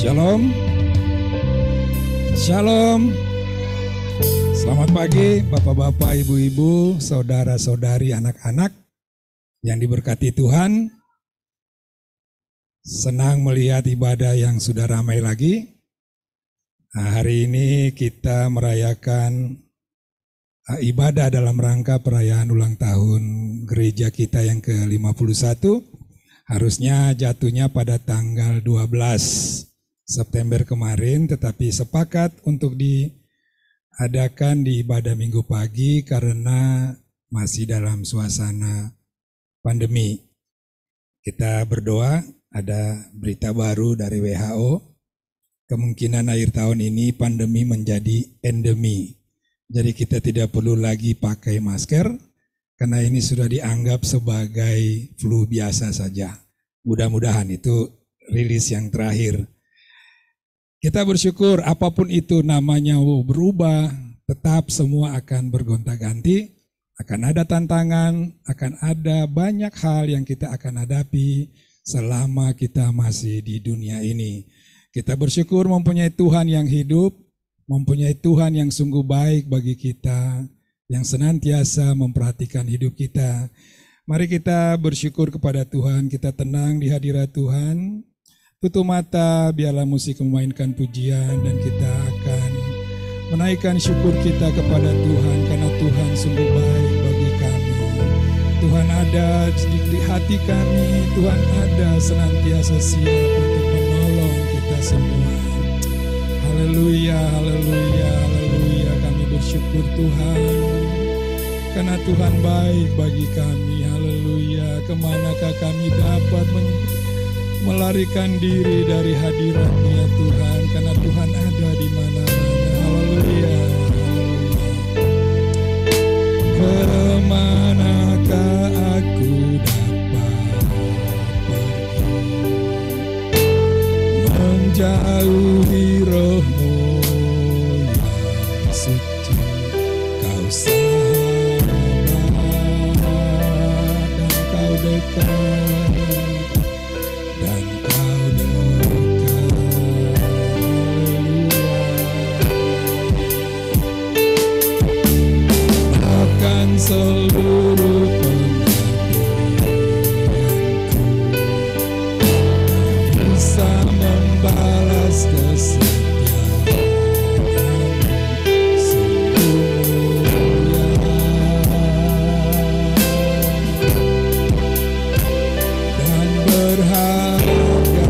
Shalom, Shalom. Selamat pagi Bapak-bapak, Ibu-ibu, saudara-saudari, anak-anak yang diberkati Tuhan. Senang melihat ibadah yang sudah ramai lagi. Nah, hari ini kita merayakan ibadah dalam rangka perayaan ulang tahun gereja kita yang ke-51. Harusnya jatuhnya pada tanggal 12 September kemarin, tetapi sepakat untuk diadakan di ibadah minggu pagi karena masih dalam suasana pandemi. Kita berdoa, ada berita baru dari WHO, kemungkinan akhir tahun ini pandemi menjadi endemi. Jadi kita tidak perlu lagi pakai masker, karena ini sudah dianggap sebagai flu biasa saja. Mudah-mudahan itu rilis yang terakhir. Kita bersyukur apapun itu namanya berubah, tetap semua akan bergonta-ganti, akan ada tantangan, akan ada banyak hal yang kita akan hadapi selama kita masih di dunia ini. Kita bersyukur mempunyai Tuhan yang hidup, mempunyai Tuhan yang sungguh baik bagi kita, yang senantiasa memperhatikan hidup kita. Mari kita bersyukur kepada Tuhan, kita tenang di hadirat Tuhan. Tutup mata, biarlah musik memainkan pujian, dan kita akan menaikkan syukur kita kepada Tuhan, karena Tuhan sungguh baik bagi kami. Tuhan ada di hati kami, Tuhan ada senantiasa siap untuk menolong kita semua. Haleluya, haleluya, haleluya. Kami bersyukur Tuhan, karena Tuhan baik bagi kami. Haleluya. Kemanakah kami dapat melarikan diri dari hadirat-Nya Tuhan, karena Tuhan ada di mana-mana. Haleluya. Kemanakah aku dapat pergi, menjauhi Roh-Mu yang suci. Kau sahabat dan Kau dekat. Seluruh pengabdianku bisa membalas kesetiaan sungguh mulia dan berharga.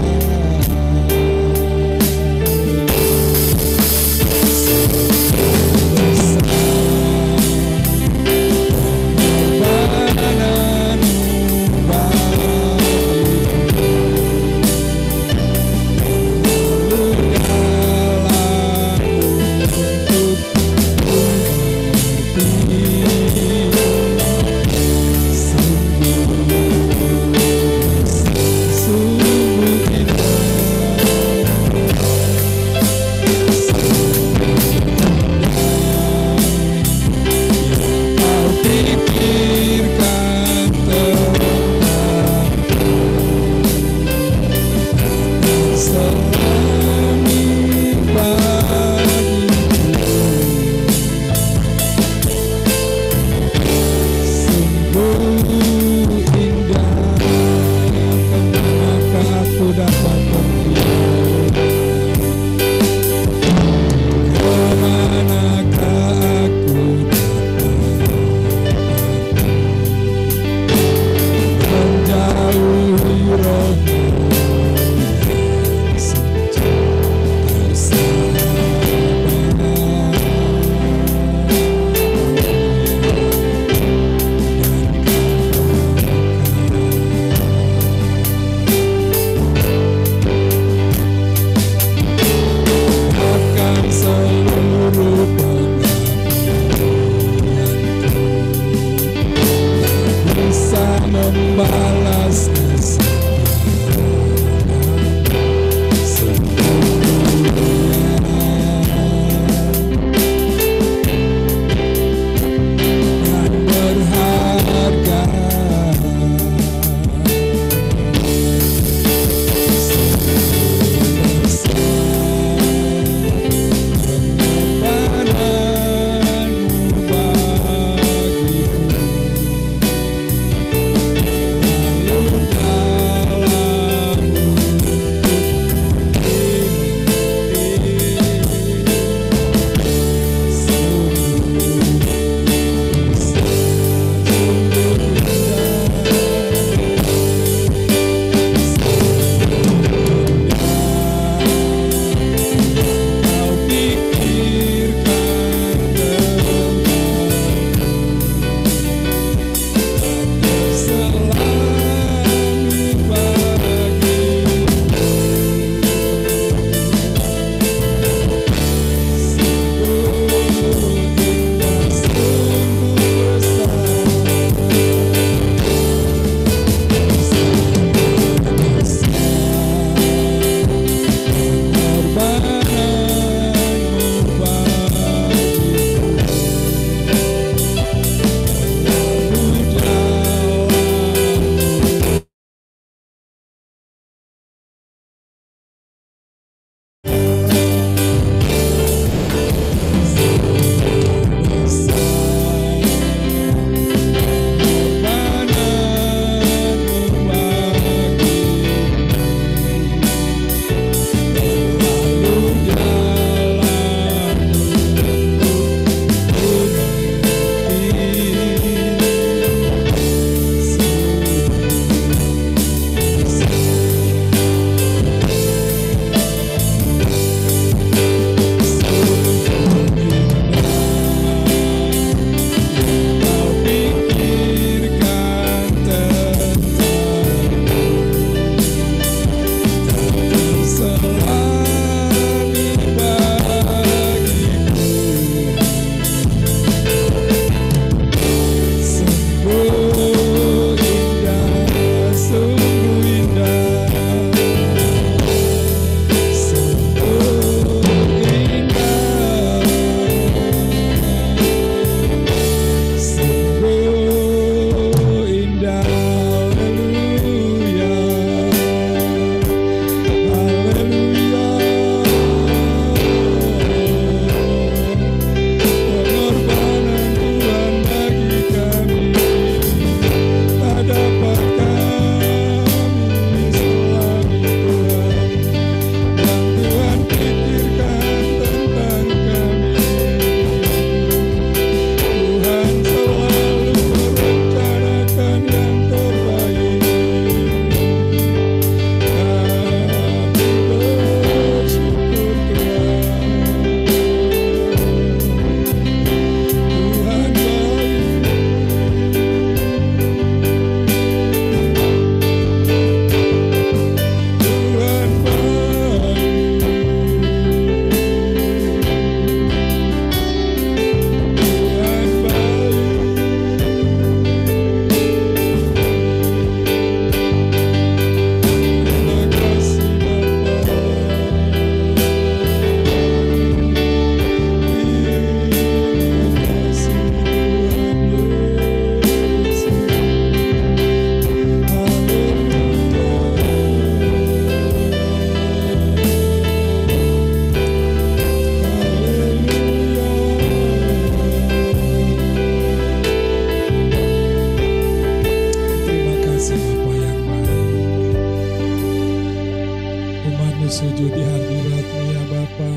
sujud di hadirat-Mu ya Bapa.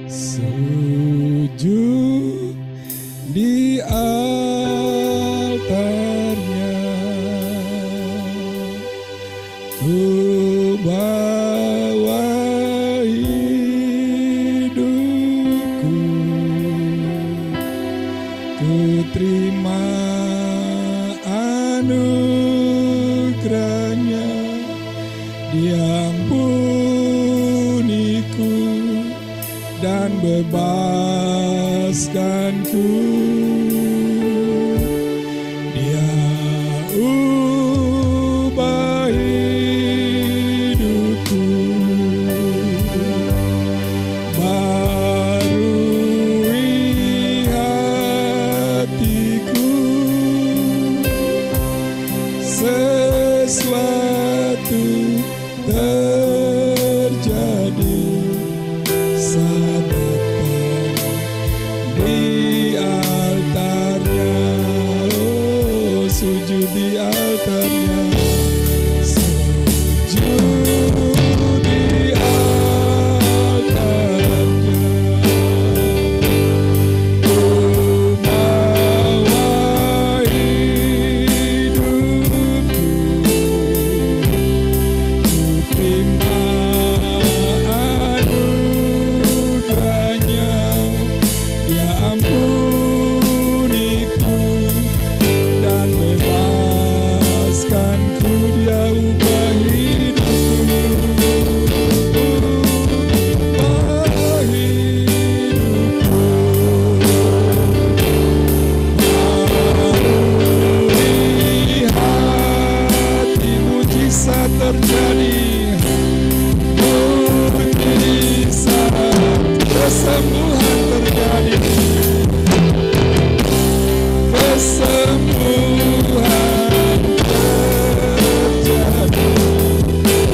Sujud di altarnya, ku bawa hidupku, ku terima anugerahnya, diampuniku dan bebaskanku. Dia ubah hidupku, barui hatiku, sesuatu terjadi saat di altarnya. Oh, sujud di altarnya, sujud di altarnya, ku bawa hidupku, ku terima anugerahnya, Dia ampuniku dan bebaskanku. Dia ubah hidupku, ubah hidupku, barui hati, mujizat terjadi, mujizat kesembuhan terjadi, kesembuhan terjadi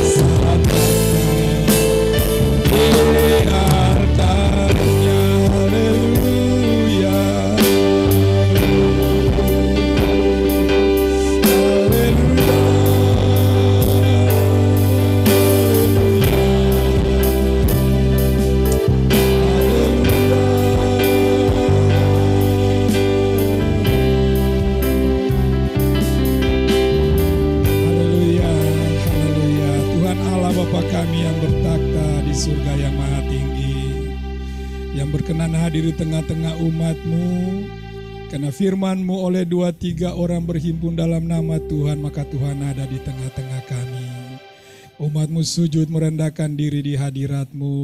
saat di altarnya. Haleluya, haleluya, Bapa kami yang bertakhta di surga yang maha tinggi, yang berkenan hadir di tengah-tengah umat-Mu, karena firman-Mu oleh 2-3 orang berhimpun dalam nama Tuhan, maka Tuhan ada di tengah-tengah kami. Umat-Mu sujud merendahkan diri di hadirat-Mu.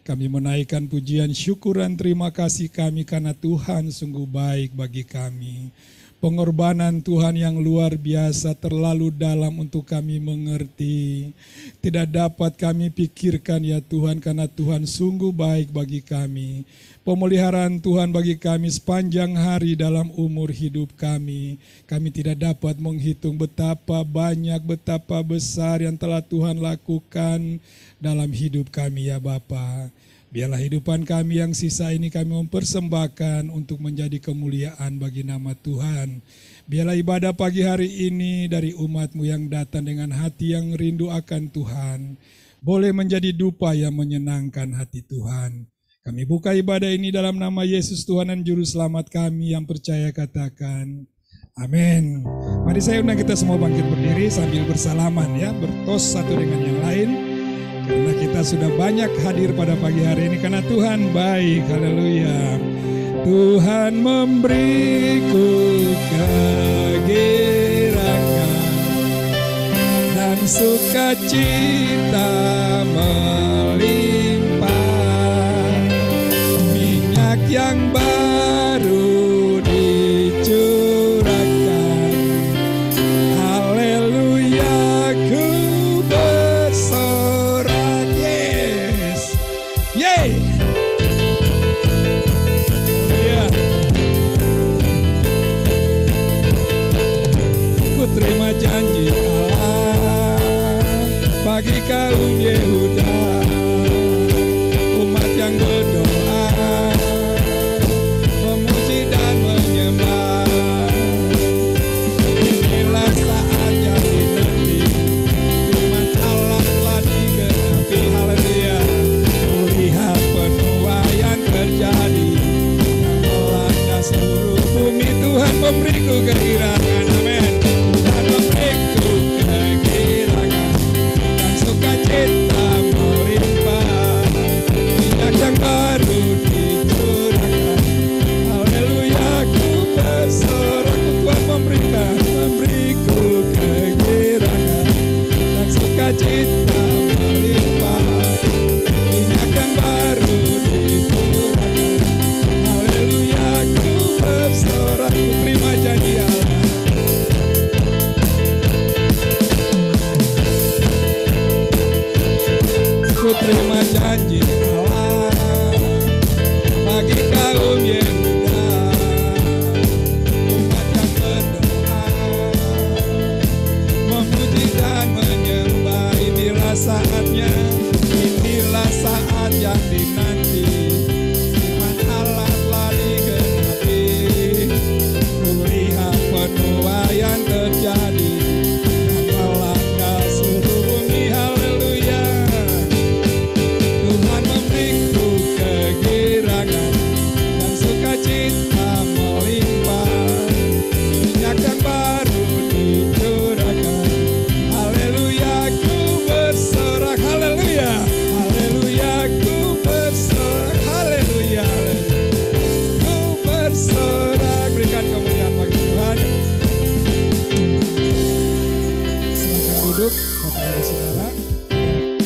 Kami menaikkan pujian syukuran terima kasih kami karena Tuhan sungguh baik bagi kami. Pengorbanan Tuhan yang luar biasa terlalu dalam untuk kami mengerti. Tidak dapat kami pikirkan ya Tuhan, karena Tuhan sungguh baik bagi kami. Pemeliharaan Tuhan bagi kami sepanjang hari dalam umur hidup kami. Kami tidak dapat menghitung betapa banyak, betapa besar yang telah Tuhan lakukan dalam hidup kami ya Bapa. Biarlah hidupan kami yang sisa ini kami mempersembahkan untuk menjadi kemuliaan bagi nama Tuhan. Biarlah ibadah pagi hari ini dari umat-Mu yang datang dengan hati yang rindu akan Tuhan, boleh menjadi dupa yang menyenangkan hati Tuhan. Kami buka ibadah ini dalam nama Yesus Tuhan dan Juru Selamat kami, yang percaya katakan amin. Mari saya undang kita semua bangkit berdiri sambil bersalaman ya, bertos satu dengan yang lain. Karena kita sudah banyak hadir pada pagi hari ini, karena Tuhan baik, haleluya. Tuhan memberiku kegirangan dan sukacita melimpah, minyak yang baru dicurahkan, haleluya, ku bersorak, yes, yeay. Terima janji Allah bagi kaum Yehuda. memberiku kegirangan, amin. Tuhan memberiku kegirangan dan sukacita melimpah. Minyak yang baru dicurahkan, haleluya ku bersorak. Tuhan memberiku kegirangan dan sukacita melimpah. Minyak yang baru dicurahkan, haleluya ku bersorak. Ku terima janji Allah. Ku terima janji Allah bagi kaum Yehuda, umat yang berdoa, memuji dan menyembah. Inilah saatnya, inilah saat yang dinanti, firman Allah telah digenapi. Kulihat penuaian terjadi dan melanda seluruh bumi, haleluya. Tuhan memberiku kegirangan dan sukacita melimpah. Minyak yang baru dicurahkan, haleluya ku bersorak, haleluya, haleluya ku bersorak, haleluya, ku bersorak. Berikan kemuliaan bagi Tuhan. Silakan duduk, Bapak Ibu Saudara.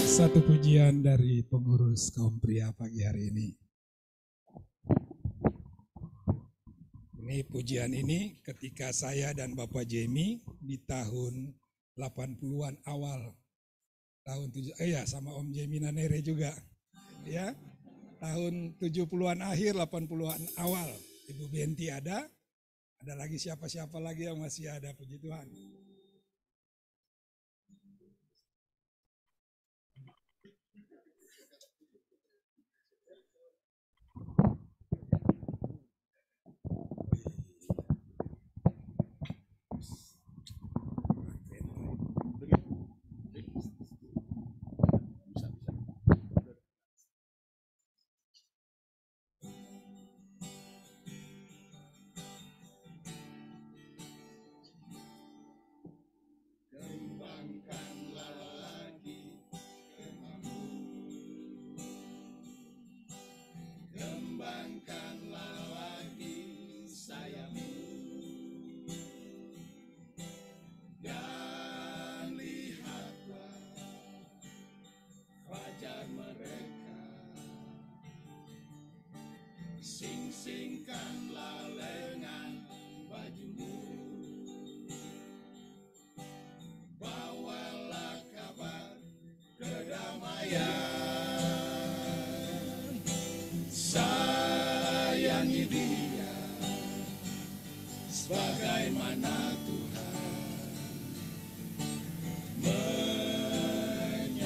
Satu pujian dari pengurus kaum pria pagi hari ini. Ini pujian ini ketika saya dan Bapak Jamie di tahun 80-an awal. Tahun sama Om Jamie Nanere juga. Ya. Tahun 70-an akhir, 80-an awal. Ibu Benti ada lagi siapa-siapa lagi yang masih ada, puji Tuhan. Sing-singkanlah lengan bajumu, bawalah kabar kedamaian, sayangi dia sebagaimana Tuhan menyayangi.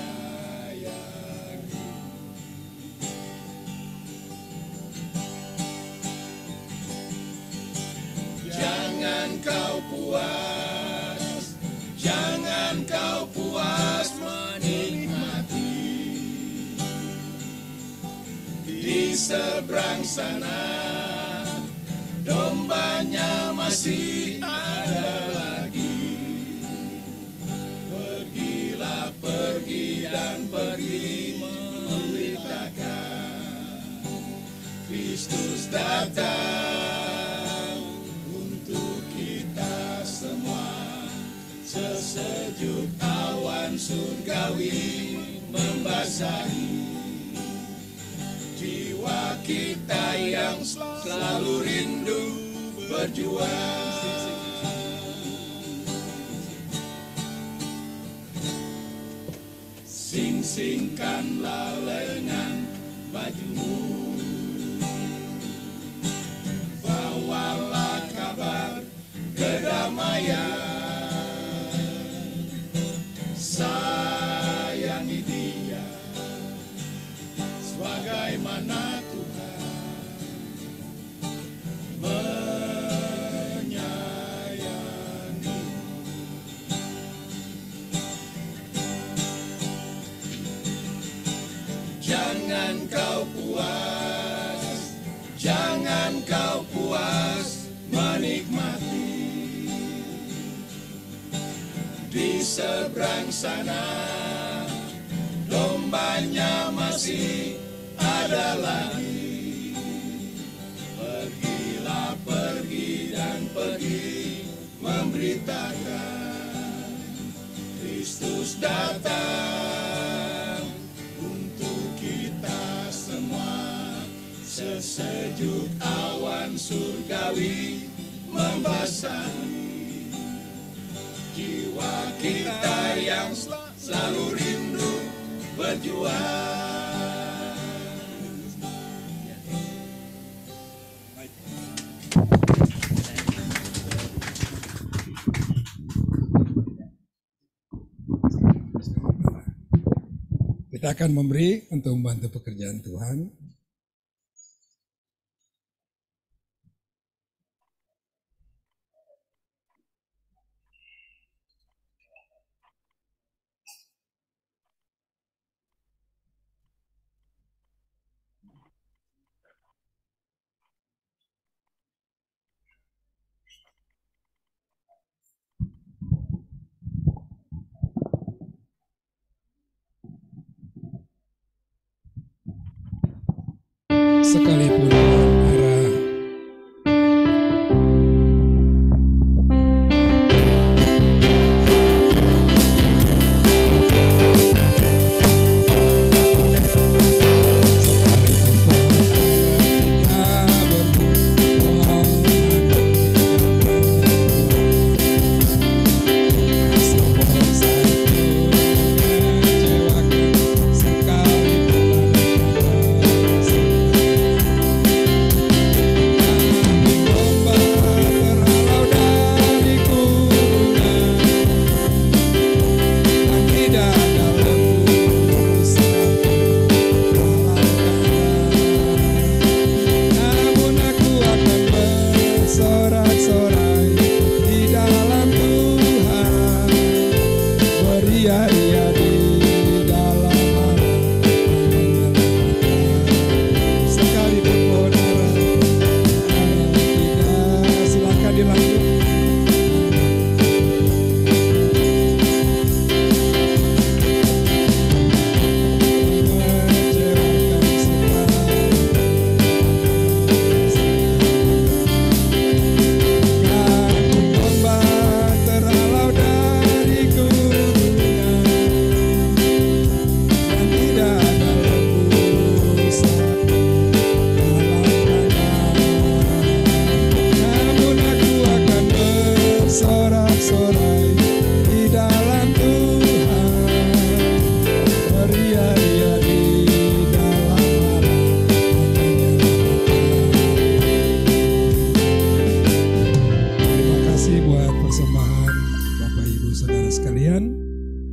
Jangan kau puas menikmati. Di seberang sana dombanya masih ada lagi. Pergilah, pergi dan pergi memberitakan Kristus datang untuk kita semua. Sesejuk awan surgawi membasahi jiwa kita yang selalu rindu berjuang. Sing-singkanlah lengan bajumu, bawalah kabar kedamaian, sayangi dia sebagaimana Tuhan menyayangi. Jangan kau puas menikmati. di seberang sana, dombanya masih ada lagi. Pergilah, pergi dan pergi memberitakan Kristus datang untuk kita semua. Sesejuk awan surgawi membasahi jiwa kita yang selalu rindu berjuang. Kita akan memberi untuk membantu pekerjaan Tuhan. Sekalipun marah,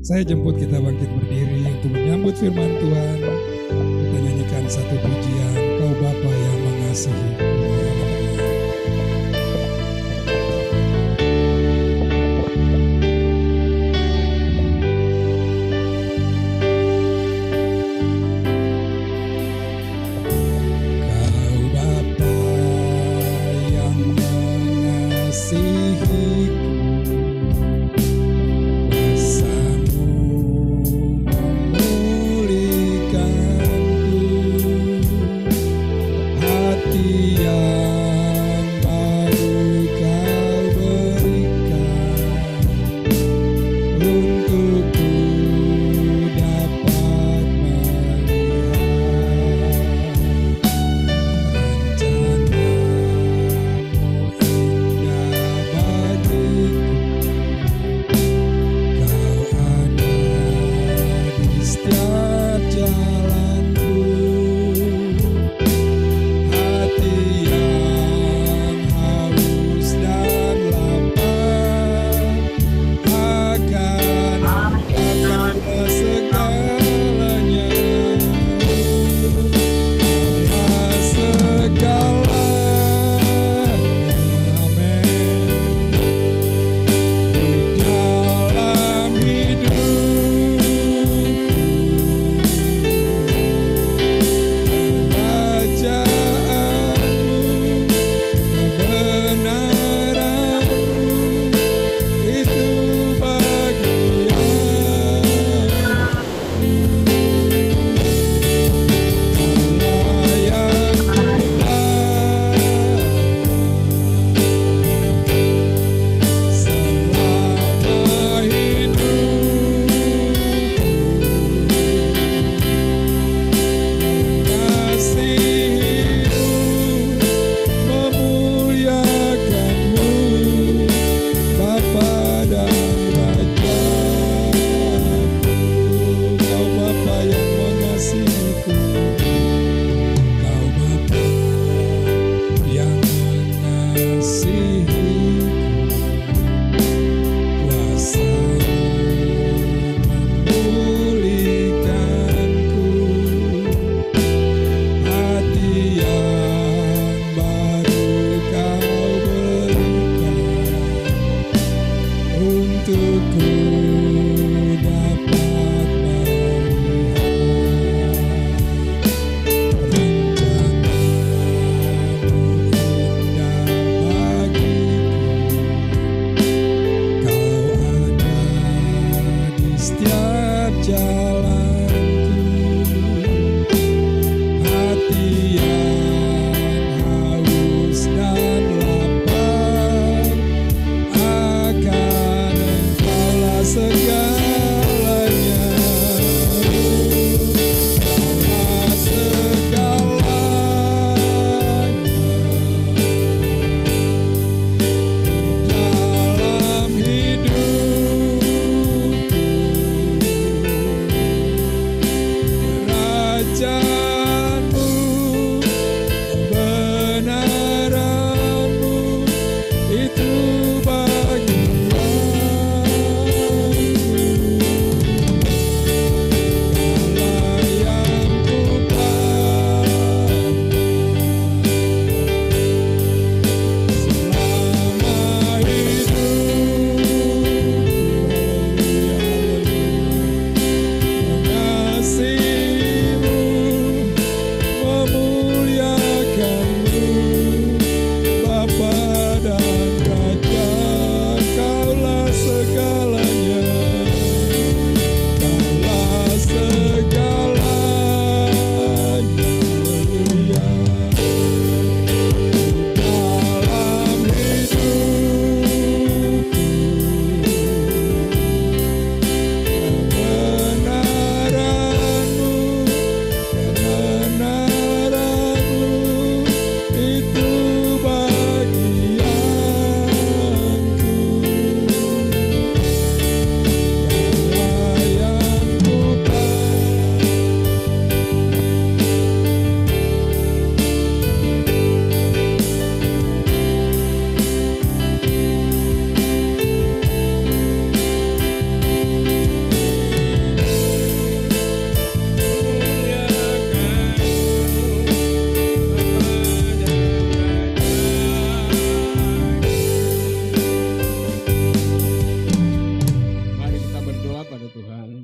saya jemput kita bangkit berdiri untuk menyambut firman Tuhan. Kita nyanyikan satu pujian, Kau Bapa yang mengasihi. Hati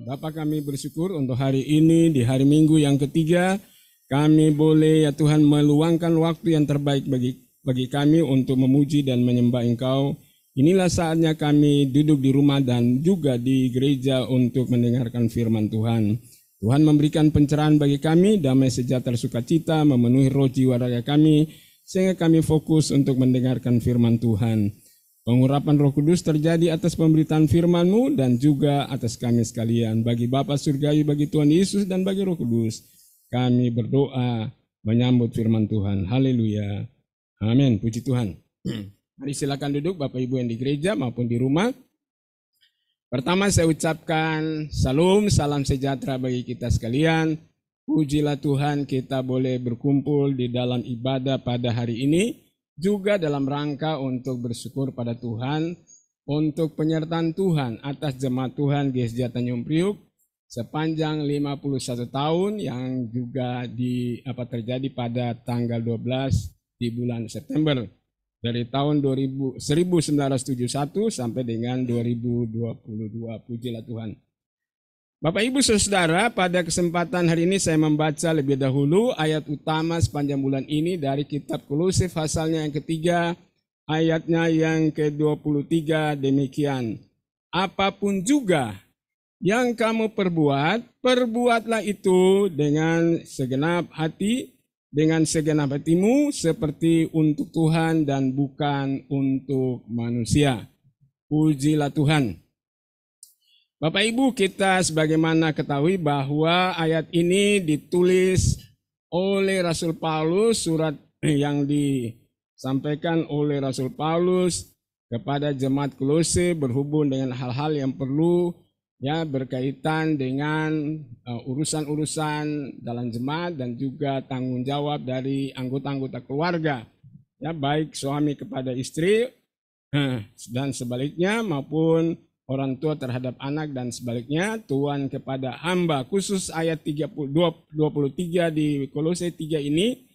Bapa, kami bersyukur untuk hari ini, di hari Minggu yang ketiga, kami boleh ya Tuhan meluangkan waktu yang terbaik bagi kami untuk memuji dan menyembah Engkau. Inilah saatnya kami duduk di rumah dan juga di gereja untuk mendengarkan firman Tuhan. Tuhan memberikan pencerahan bagi kami, damai sejahtera sukacita memenuhi roh jiwa raga kami, sehingga kami fokus untuk mendengarkan firman Tuhan. Pengurapan Roh Kudus terjadi atas pemberitaan firman-Mu dan juga atas kami sekalian. Bagi Bapa Surgawi, bagi Tuhan Yesus dan bagi Roh Kudus, kami berdoa menyambut firman Tuhan. Haleluya. Amin. Puji Tuhan. Mari silakan duduk Bapak Ibu yang di gereja maupun di rumah. Pertama saya ucapkan salam sejahtera bagi kita sekalian. Pujilah Tuhan kita boleh berkumpul di dalam ibadah pada hari ini. Juga dalam rangka untuk bersyukur pada Tuhan untuk penyertaan Tuhan atas jemaat Tuhan GSJ Tanjung Priuk sepanjang 51 tahun yang juga terjadi pada tanggal 12 di bulan September dari tahun 1971 sampai dengan 2022. Pujilah Tuhan. Bapak Ibu Saudara, pada kesempatan hari ini saya membaca lebih dahulu ayat utama sepanjang bulan ini dari kitab Kolose pasalnya yang ketiga, ayatnya yang ke-23 demikian. Apapun juga yang kamu perbuat, perbuatlah itu dengan segenap hati, dengan segenap hatimu seperti untuk Tuhan dan bukan untuk manusia. Pujilah Tuhan. Bapak Ibu, kita sebagaimana ketahui bahwa ayat ini ditulis oleh Rasul Paulus, surat yang disampaikan oleh Rasul Paulus kepada jemaat Kolose berhubung dengan hal-hal yang perlu ya berkaitan dengan urusan-urusan dalam jemaat dan juga tanggung jawab dari anggota-anggota keluarga, ya baik suami kepada istri dan sebaliknya maupun orang tua terhadap anak dan sebaliknya, tuan kepada hamba. Khusus ayat 23 di Kolose 3 ini,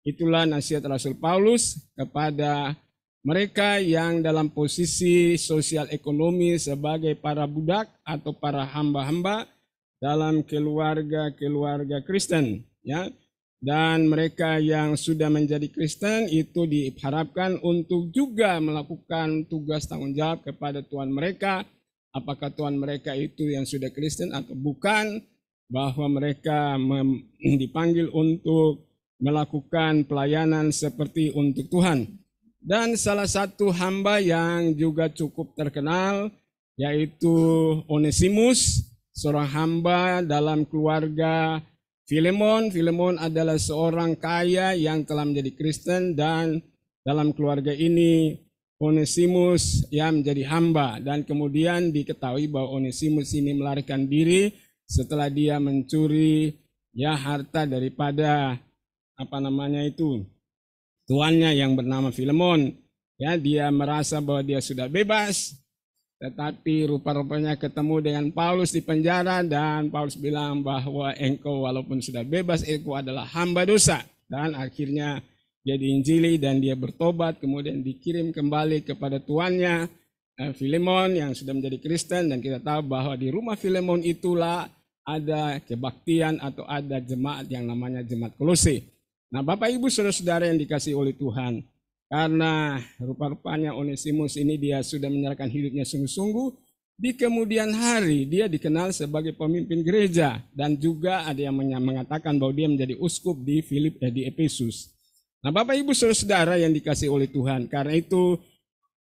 itulah nasihat Rasul Paulus kepada mereka yang dalam posisi sosial ekonomi sebagai para budak atau para hamba-hamba dalam keluarga Kristen, ya. Dan mereka yang sudah menjadi Kristen itu diharapkan untuk juga melakukan tugas tanggung jawab kepada tuan mereka. Apakah Tuhan mereka itu yang sudah Kristen atau bukan, bahwa mereka dipanggil untuk melakukan pelayanan seperti untuk Tuhan. Dan salah satu hamba yang juga cukup terkenal yaitu Onesimus, seorang hamba dalam keluarga Filemon. Filemon adalah seorang kaya yang telah menjadi Kristen dan dalam keluarga ini Onesimus yang menjadi hamba, dan kemudian diketahui bahwa Onesimus ini melarikan diri setelah dia mencuri ya harta daripada tuannya yang bernama Filemon. Ya, dia merasa bahwa dia sudah bebas, tetapi rupa-rupanya ketemu dengan Paulus di penjara dan Paulus bilang bahwa engkau walaupun sudah bebas, engkau adalah hamba dosa. Dan akhirnya dia diinjili dan dia bertobat, kemudian dikirim kembali kepada tuannya Filemon yang sudah menjadi Kristen. Dan kita tahu bahwa di rumah Filemon itulah ada kebaktian atau ada jemaat yang namanya jemaat Kolose. Nah Bapak Ibu Saudara-saudara yang dikasihi oleh Tuhan, karena rupa-rupanya Onesimus ini dia sudah menyerahkan hidupnya sungguh-sungguh, di kemudian hari dia dikenal sebagai pemimpin gereja dan juga ada yang mengatakan bahwa dia menjadi uskup di Efesus. Nah Bapak Ibu Saudara yang dikasihi oleh Tuhan, karena itu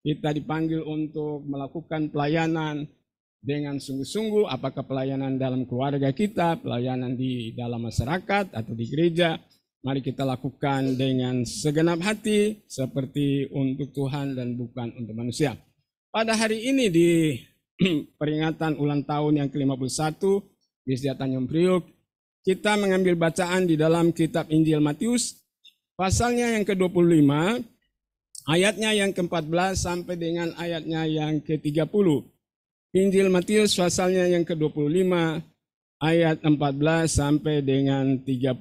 kita dipanggil untuk melakukan pelayanan dengan sungguh-sungguh, apakah pelayanan dalam keluarga kita, pelayanan di dalam masyarakat atau di gereja, mari kita lakukan dengan segenap hati seperti untuk Tuhan dan bukan untuk manusia. Pada hari ini di peringatan ulang tahun yang ke-51 GSJ Tanjung Priuk, kita mengambil bacaan di dalam kitab Injil Matius, pasalnya yang ke-25, ayatnya yang ke-14 sampai dengan ayatnya yang ke-30. Injil Matius pasalnya yang ke-25, ayat 14 sampai dengan 30.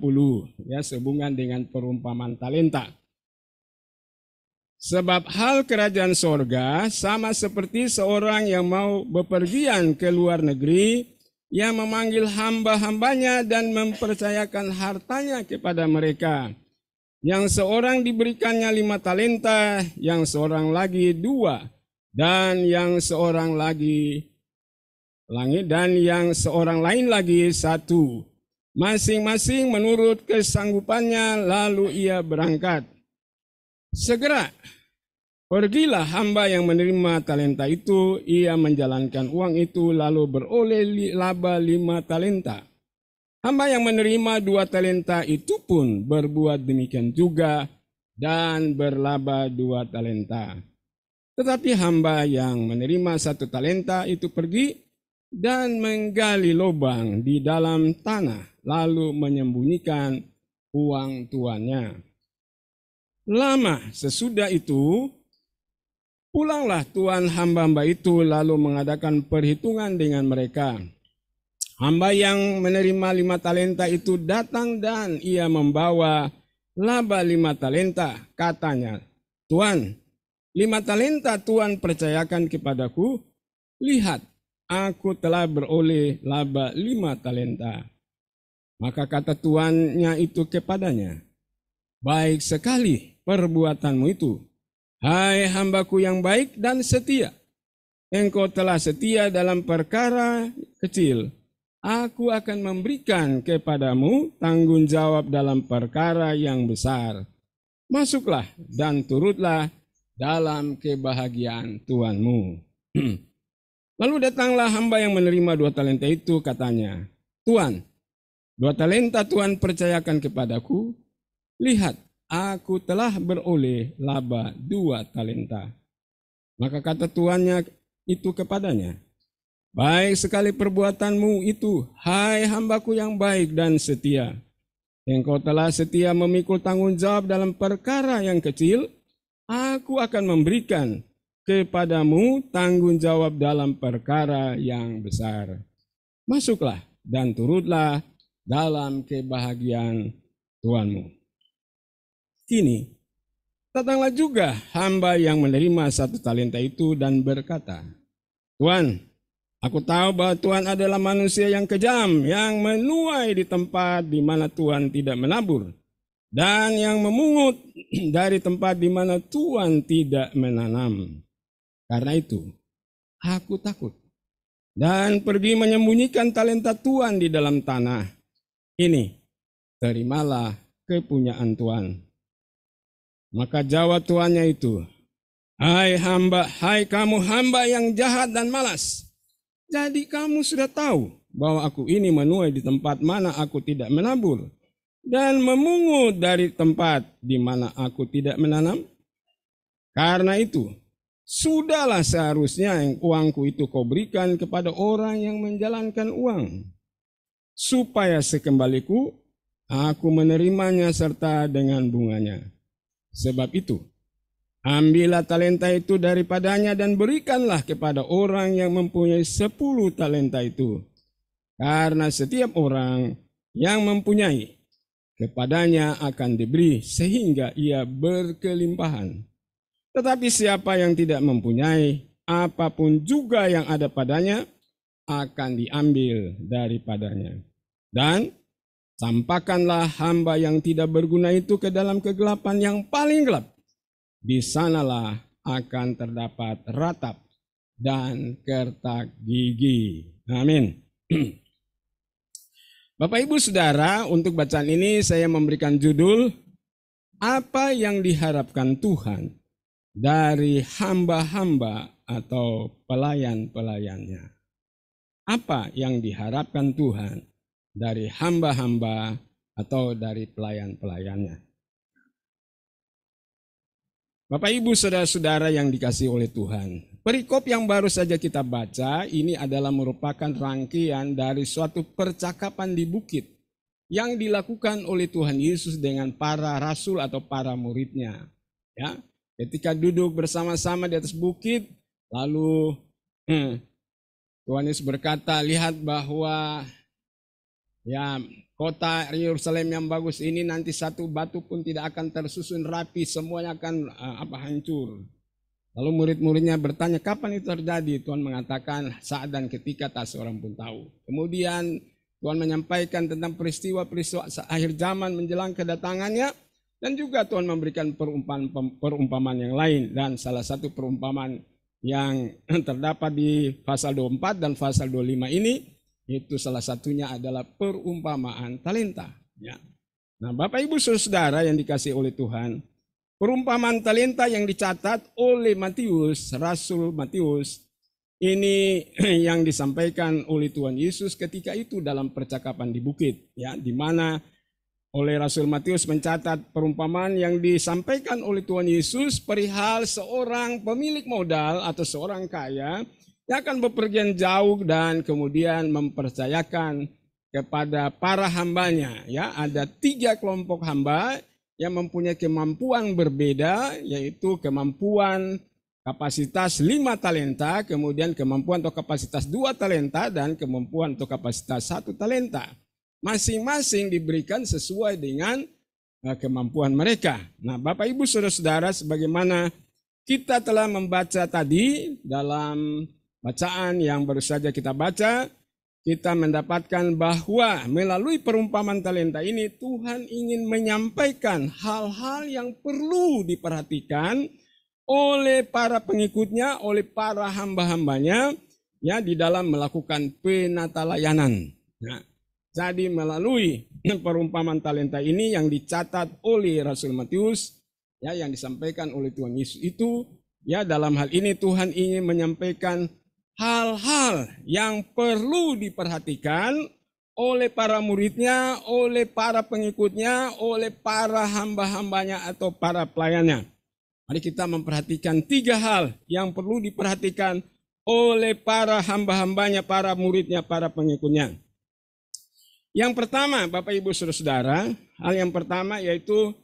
Ya, sehubungan dengan perumpamaan talenta. Sebab hal kerajaan sorga sama seperti seorang yang mau bepergian ke luar negeri, Ia memanggil hamba-hambanya dan mempercayakan hartanya kepada mereka. Yang seorang diberikannya 5 talenta, yang seorang lagi 2, dan yang seorang lain lagi 1. Masing-masing menurut kesanggupannya, lalu ia berangkat. Segera pergilah hamba yang menerima talenta itu, ia menjalankan uang itu lalu beroleh laba 5 talenta. Hamba yang menerima 2 talenta itu pun berbuat demikian juga dan berlaba 2 talenta. Tetapi hamba yang menerima 1 talenta itu pergi dan menggali lubang di dalam tanah, lalu menyembunyikan uang tuannya. Lama sesudah itu, pulanglah tuan hamba-hamba itu lalu mengadakan perhitungan dengan mereka. Hamba yang menerima 5 talenta itu datang dan ia membawa laba 5 talenta. Katanya, "Tuan, 5 talenta Tuan percayakan kepadaku. Lihat, aku telah beroleh laba 5 talenta." Maka kata tuannya itu kepadanya, "Baik sekali perbuatanmu itu, hai hambaku yang baik dan setia. Engkau telah setia dalam perkara kecil. Aku akan memberikan kepadamu tanggung jawab dalam perkara yang besar. Masuklah dan turutlah dalam kebahagiaan tuanmu." Lalu datanglah hamba yang menerima 2 talenta itu, katanya, "Tuan, 2 talenta Tuan percayakan kepadaku. Lihat, aku telah beroleh laba 2 talenta." Maka kata tuannya itu kepadanya, "Baik sekali perbuatanmu itu, hai hambaku yang baik dan setia. Engkau telah setia memikul tanggung jawab dalam perkara yang kecil, aku akan memberikan kepadamu tanggung jawab dalam perkara yang besar. Masuklah dan turutlah dalam kebahagiaan tuanmu." Kini, datanglah juga hamba yang menerima 1 talenta itu dan berkata, "Tuan, aku tahu bahwa Tuan adalah manusia yang kejam, yang menuai di tempat di mana Tuan tidak menabur, dan yang memungut dari tempat di mana Tuan tidak menanam. Karena itu, aku takut dan pergi menyembunyikan talenta Tuan di dalam tanah. Ini, terimalah kepunyaan Tuan." Maka jawab tuannya itu, hai kamu hamba yang jahat dan malas. Jadi kamu sudah tahu bahwa aku ini menuai di tempat mana aku tidak menabur, dan memungut dari tempat di mana aku tidak menanam. Karena itu, sudahlah seharusnya uangku itu kau berikan kepada orang yang menjalankan uang, supaya sekembaliku aku menerimanya serta dengan bunganya. Sebab itu, ambillah talenta itu daripadanya dan berikanlah kepada orang yang mempunyai 10 talenta itu. Karena setiap orang yang mempunyai, kepadanya akan diberi sehingga ia berkelimpahan. Tetapi siapa yang tidak mempunyai, apapun juga yang ada padanya akan diambil daripadanya. Dan campakkanlah hamba yang tidak berguna itu ke dalam kegelapan yang paling gelap. Di sanalah akan terdapat ratap dan kertak gigi. Amin. Bapak Ibu Saudara, untuk bacaan ini saya memberikan judul, apa yang diharapkan Tuhan dari hamba-hamba atau pelayan-pelayannya. Apa yang diharapkan Tuhan dari hamba-hamba atau dari pelayan-pelayannya. Bapak Ibu Saudara-saudara yang dikasihi oleh Tuhan, perikop yang baru saja kita baca ini adalah merupakan rangkaian dari suatu percakapan di bukit yang dilakukan oleh Tuhan Yesus dengan para rasul atau para muridnya. Ya, ketika duduk bersama-sama di atas bukit, lalu Tuhan Yesus berkata, "Lihat bahwa ya, kota Yerusalem yang bagus ini nanti satu batu pun tidak akan tersusun rapi, semuanya akan hancur. Lalu murid-muridnya bertanya, kapan itu terjadi? Tuhan mengatakan, saat dan ketika tak seorang pun tahu. Kemudian Tuhan menyampaikan tentang peristiwa-peristiwa akhir zaman menjelang kedatangannya. Dan juga Tuhan memberikan perumpamaan yang lain. Dan salah satu perumpamaan yang terdapat di pasal 24 dan pasal 25 ini, itu salah satunya adalah perumpamaan talenta. Ya. Nah, Bapak Ibu Saudara yang dikasihi oleh Tuhan, perumpamaan talenta yang dicatat oleh Matius, Rasul Matius, ini yang disampaikan oleh Tuhan Yesus ketika itu dalam percakapan di bukit, ya, di mana oleh Rasul Matius mencatat perumpamaan yang disampaikan oleh Tuhan Yesus perihal seorang pemilik modal atau seorang kaya yang akan bepergian jauh dan kemudian mempercayakan kepada para hambanya. Ya, ada 3 kelompok hamba yang mempunyai kemampuan berbeda, yaitu kemampuan kapasitas 5 talenta, kemudian kemampuan atau kapasitas 2 talenta, dan kemampuan atau kapasitas 1 talenta. Masing-masing diberikan sesuai dengan kemampuan mereka. Nah, Bapak Ibu Saudara-saudara, sebagaimana kita telah membaca tadi dalam bacaan yang baru saja kita baca, kita mendapatkan bahwa melalui perumpamaan talenta ini Tuhan ingin menyampaikan hal-hal yang perlu diperhatikan oleh para pengikutnya, oleh para hamba-hambanya, ya, di dalam melakukan penata layanan. Nah, jadi melalui perumpamaan talenta ini yang dicatat oleh Rasul Matius, ya, yang disampaikan oleh Tuhan Yesus itu, ya, dalam hal ini Tuhan ingin menyampaikan hal-hal yang perlu diperhatikan oleh para muridnya, oleh para pengikutnya, oleh para hamba-hambanya atau para pelayannya. Mari kita memperhatikan 3 hal yang perlu diperhatikan oleh para hamba-hambanya, para muridnya, para pengikutnya. Yang pertama, Bapak Ibu Saudara, hal yang pertama yaitu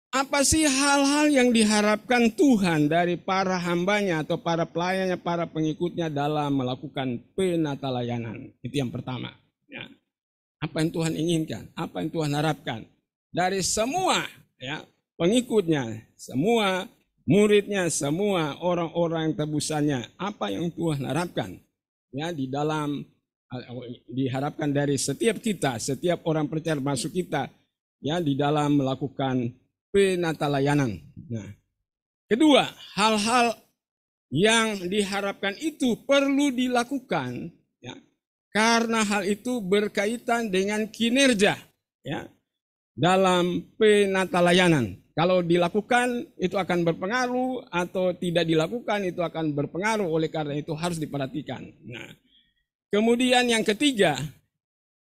apa sih hal-hal yang diharapkan Tuhan dari para hambanya atau para pelayannya, para pengikutnya dalam melakukan penata layanan? Itu yang pertama. Ya. Apa yang Tuhan inginkan? Apa yang Tuhan harapkan dari semua, ya, pengikutnya, semua muridnya, semua orang-orang tebusannya? Apa yang Tuhan harapkan? Ya, di dalam diharapkan dari setiap kita, setiap orang percaya masuk kita, ya, di dalam melakukan penata layanan. Nah, kedua, hal-hal yang diharapkan itu perlu dilakukan, ya, karena hal itu berkaitan dengan kinerja, ya, dalam penata layanan. Kalau dilakukan itu akan berpengaruh, atau tidak dilakukan itu akan berpengaruh. Oleh karena itu harus diperhatikan. Nah, kemudian yang ketiga,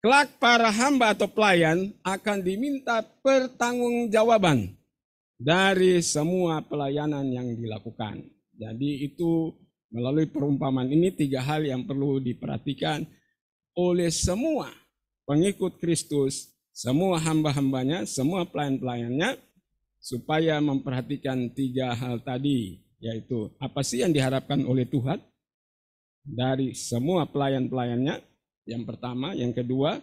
kelak para hamba atau pelayan akan diminta pertanggungjawaban dari semua pelayanan yang dilakukan. Jadi itu melalui perumpamaan ini 3 hal yang perlu diperhatikan oleh semua pengikut Kristus, semua hamba-hambanya, semua pelayan-pelayannya, supaya memperhatikan 3 hal tadi, yaitu apa sih yang diharapkan oleh Tuhan dari semua pelayan-pelayannya, yang pertama. Yang kedua,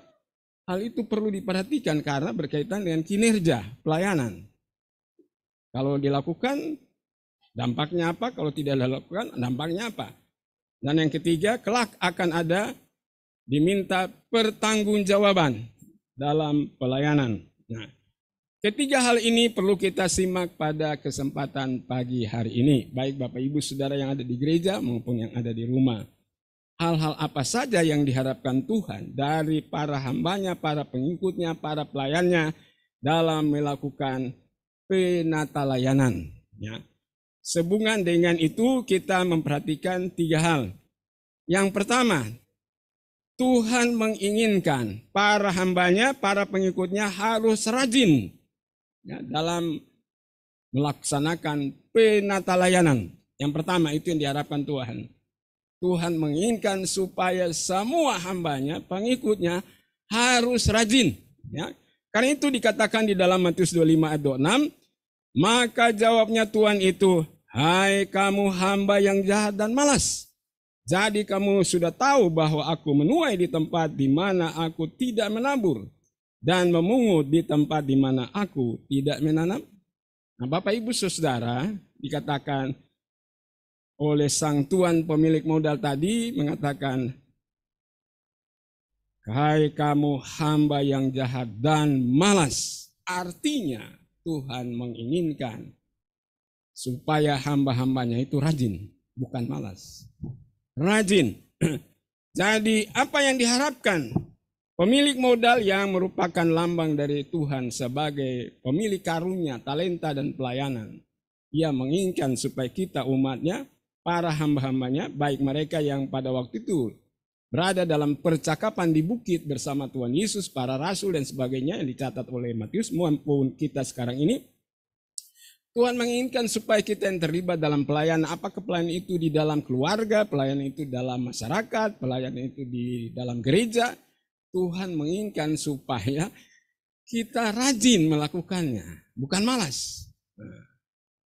hal itu perlu diperhatikan karena berkaitan dengan kinerja pelayanan. Kalau dilakukan, dampaknya apa? Kalau tidak dilakukan, dampaknya apa? Dan yang ketiga, kelak akan ada diminta pertanggungjawaban dalam pelayanan. Nah, ketiga hal ini perlu kita simak pada kesempatan pagi hari ini, baik Bapak Ibu Saudara yang ada di gereja maupun yang ada di rumah. Hal-hal apa saja yang diharapkan Tuhan dari para hambanya, para pengikutnya, para pelayannya dalam melakukan penata layanan. Ya. Sehubungan dengan itu kita memperhatikan 3 hal. Yang pertama, Tuhan menginginkan para hambanya, para pengikutnya harus rajin, ya, dalam melaksanakan penata layanan. Yang pertama itu yang diharapkan Tuhan. Tuhan menginginkan supaya semua hambanya, pengikutnya harus rajin. Ya. Karena itu dikatakan di dalam Matius 25 ayat 26, maka jawabnya Tuhan itu, hai kamu hamba yang jahat dan malas. Jadi kamu sudah tahu bahwa aku menuai di tempat di mana aku tidak menabur, dan memungut di tempat di mana aku tidak menanam. Nah, Bapak Ibu Saudara, dikatakan oleh sang tuan pemilik modal tadi mengatakan, "Hai kamu hamba yang jahat dan malas." Artinya Tuhan menginginkan supaya hamba-hambanya itu rajin, bukan malas. Rajin. Jadi apa yang diharapkan? Pemilik modal yang merupakan lambang dari Tuhan sebagai pemilik karunia, talenta, dan pelayanan. Ia menginginkan supaya kita umatnya, para hamba-hambanya, baik mereka yang pada waktu itu berada dalam percakapan di bukit bersama Tuhan Yesus, para rasul dan sebagainya yang dicatat oleh Matius, maupun kita sekarang ini, Tuhan menginginkan supaya kita yang terlibat dalam pelayanan, apakah pelayanan itu di dalam keluarga, pelayanan itu dalam masyarakat, pelayanan itu di dalam gereja. Tuhan menginginkan supaya kita rajin melakukannya, bukan malas.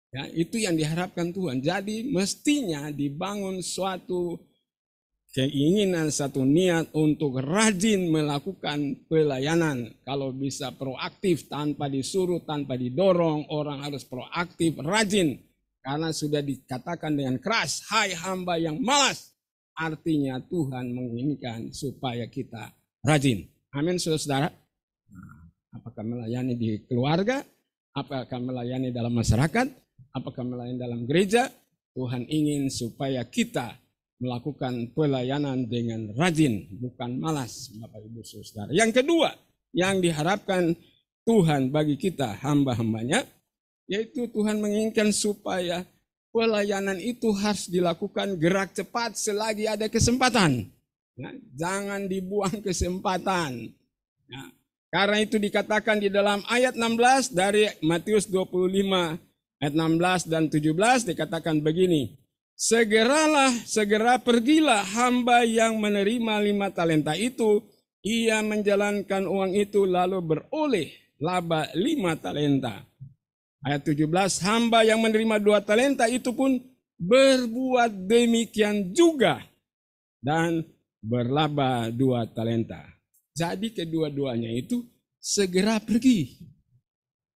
Ya, itu yang diharapkan Tuhan. Jadi mestinya dibangun suatu keinginan, satu niat untuk rajin melakukan pelayanan. Kalau bisa proaktif, tanpa disuruh, tanpa didorong, orang harus proaktif, rajin. Karena sudah dikatakan dengan keras, "Hai hamba yang malas." Artinya Tuhan menginginkan supaya kita rajin. Amin, saudara. Apakah melayani di keluarga? Apakah melayani dalam masyarakat? Apakah melayani dalam gereja? Tuhan ingin supaya kita melakukan pelayanan dengan rajin, bukan malas, Bapak Ibu Saudara. Yang kedua, yang diharapkan Tuhan bagi kita hamba-hambanya, yaitu Tuhan menginginkan supaya pelayanan itu harus dilakukan gerak cepat selagi ada kesempatan. Ya, jangan dibuang kesempatan. Ya, karena itu dikatakan di dalam ayat 16 dari Matius 25 ayat 16 dan 17 dikatakan begini, segera pergilah hamba yang menerima 5 talenta itu, ia menjalankan uang itu lalu beroleh laba 5 talenta. Ayat 17, hamba yang menerima 2 talenta itu pun berbuat demikian juga dan berlaba 2 talenta. Jadi kedua-duanya itu segera pergi.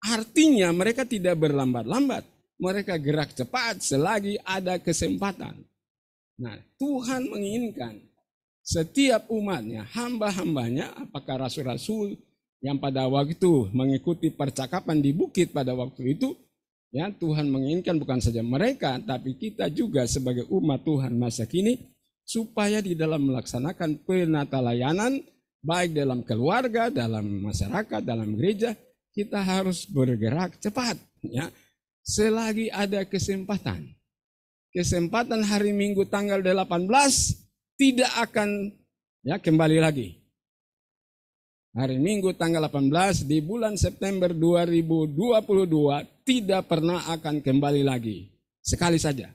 Artinya mereka tidak berlambat-lambat. Mereka gerak cepat selagi ada kesempatan. Nah, Tuhan menginginkan setiap umatnya, hamba-hambanya, apakah rasul-rasul yang pada waktu itu mengikuti percakapan di bukit pada waktu itu, ya Tuhan menginginkan bukan saja mereka, tapi kita juga sebagai umat Tuhan masa kini, supaya di dalam melaksanakan penata layanan, baik dalam keluarga, dalam masyarakat, dalam gereja, kita harus bergerak cepat. Ya, selagi ada kesempatan. Kesempatan hari Minggu tanggal 18 tidak akan kembali lagi. Hari Minggu tanggal 18 di bulan September 2022 tidak pernah akan kembali lagi. Sekali saja.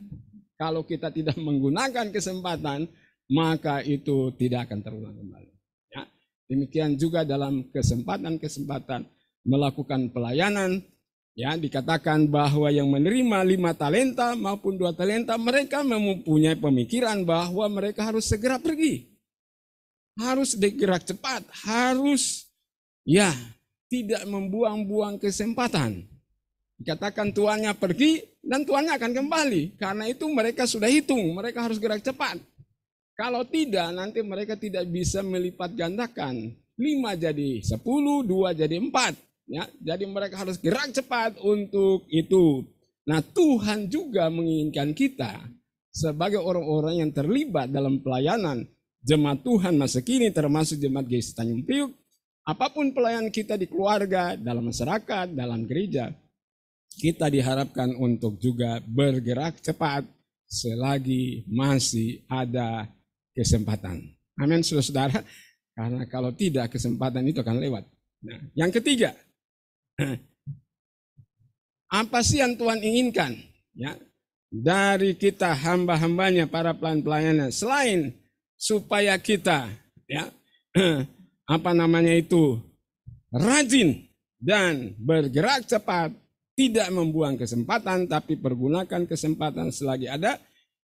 Kalau kita tidak menggunakan kesempatan, maka itu tidak akan terulang kembali. Ya, demikian juga dalam kesempatan-kesempatan melakukan pelayanan, ya dikatakan bahwa yang menerima 5 talenta maupun 2 talenta, mereka mempunyai pemikiran bahwa mereka harus segera pergi. Harus bergerak cepat, harus tidak membuang-buang kesempatan. Dikatakan tuannya pergi dan tuannya akan kembali. Karena itu mereka sudah hitung, mereka harus gerak cepat. Kalau tidak, nanti mereka tidak bisa melipat gandakan. 5 jadi 10, 2 jadi 4. Ya, jadi mereka harus gerak cepat untuk itu. Nah, Tuhan juga menginginkan kita sebagai orang-orang yang terlibat dalam pelayanan jemaat Tuhan masa kini, termasuk jemaat GKI Tanjung Priuk. Apapun pelayanan kita di keluarga, dalam masyarakat, dalam gereja, kita diharapkan untuk juga bergerak cepat selagi masih ada kesempatan. Amin, saudara. Karena kalau tidak, kesempatan itu akan lewat. Nah, yang ketiga, apa sih yang Tuhan inginkan? Ya, dari kita hamba-hambanya, para pelayan-pelayannya, selain supaya kita rajin dan bergerak cepat, tidak membuang kesempatan, tapi pergunakan kesempatan selagi ada.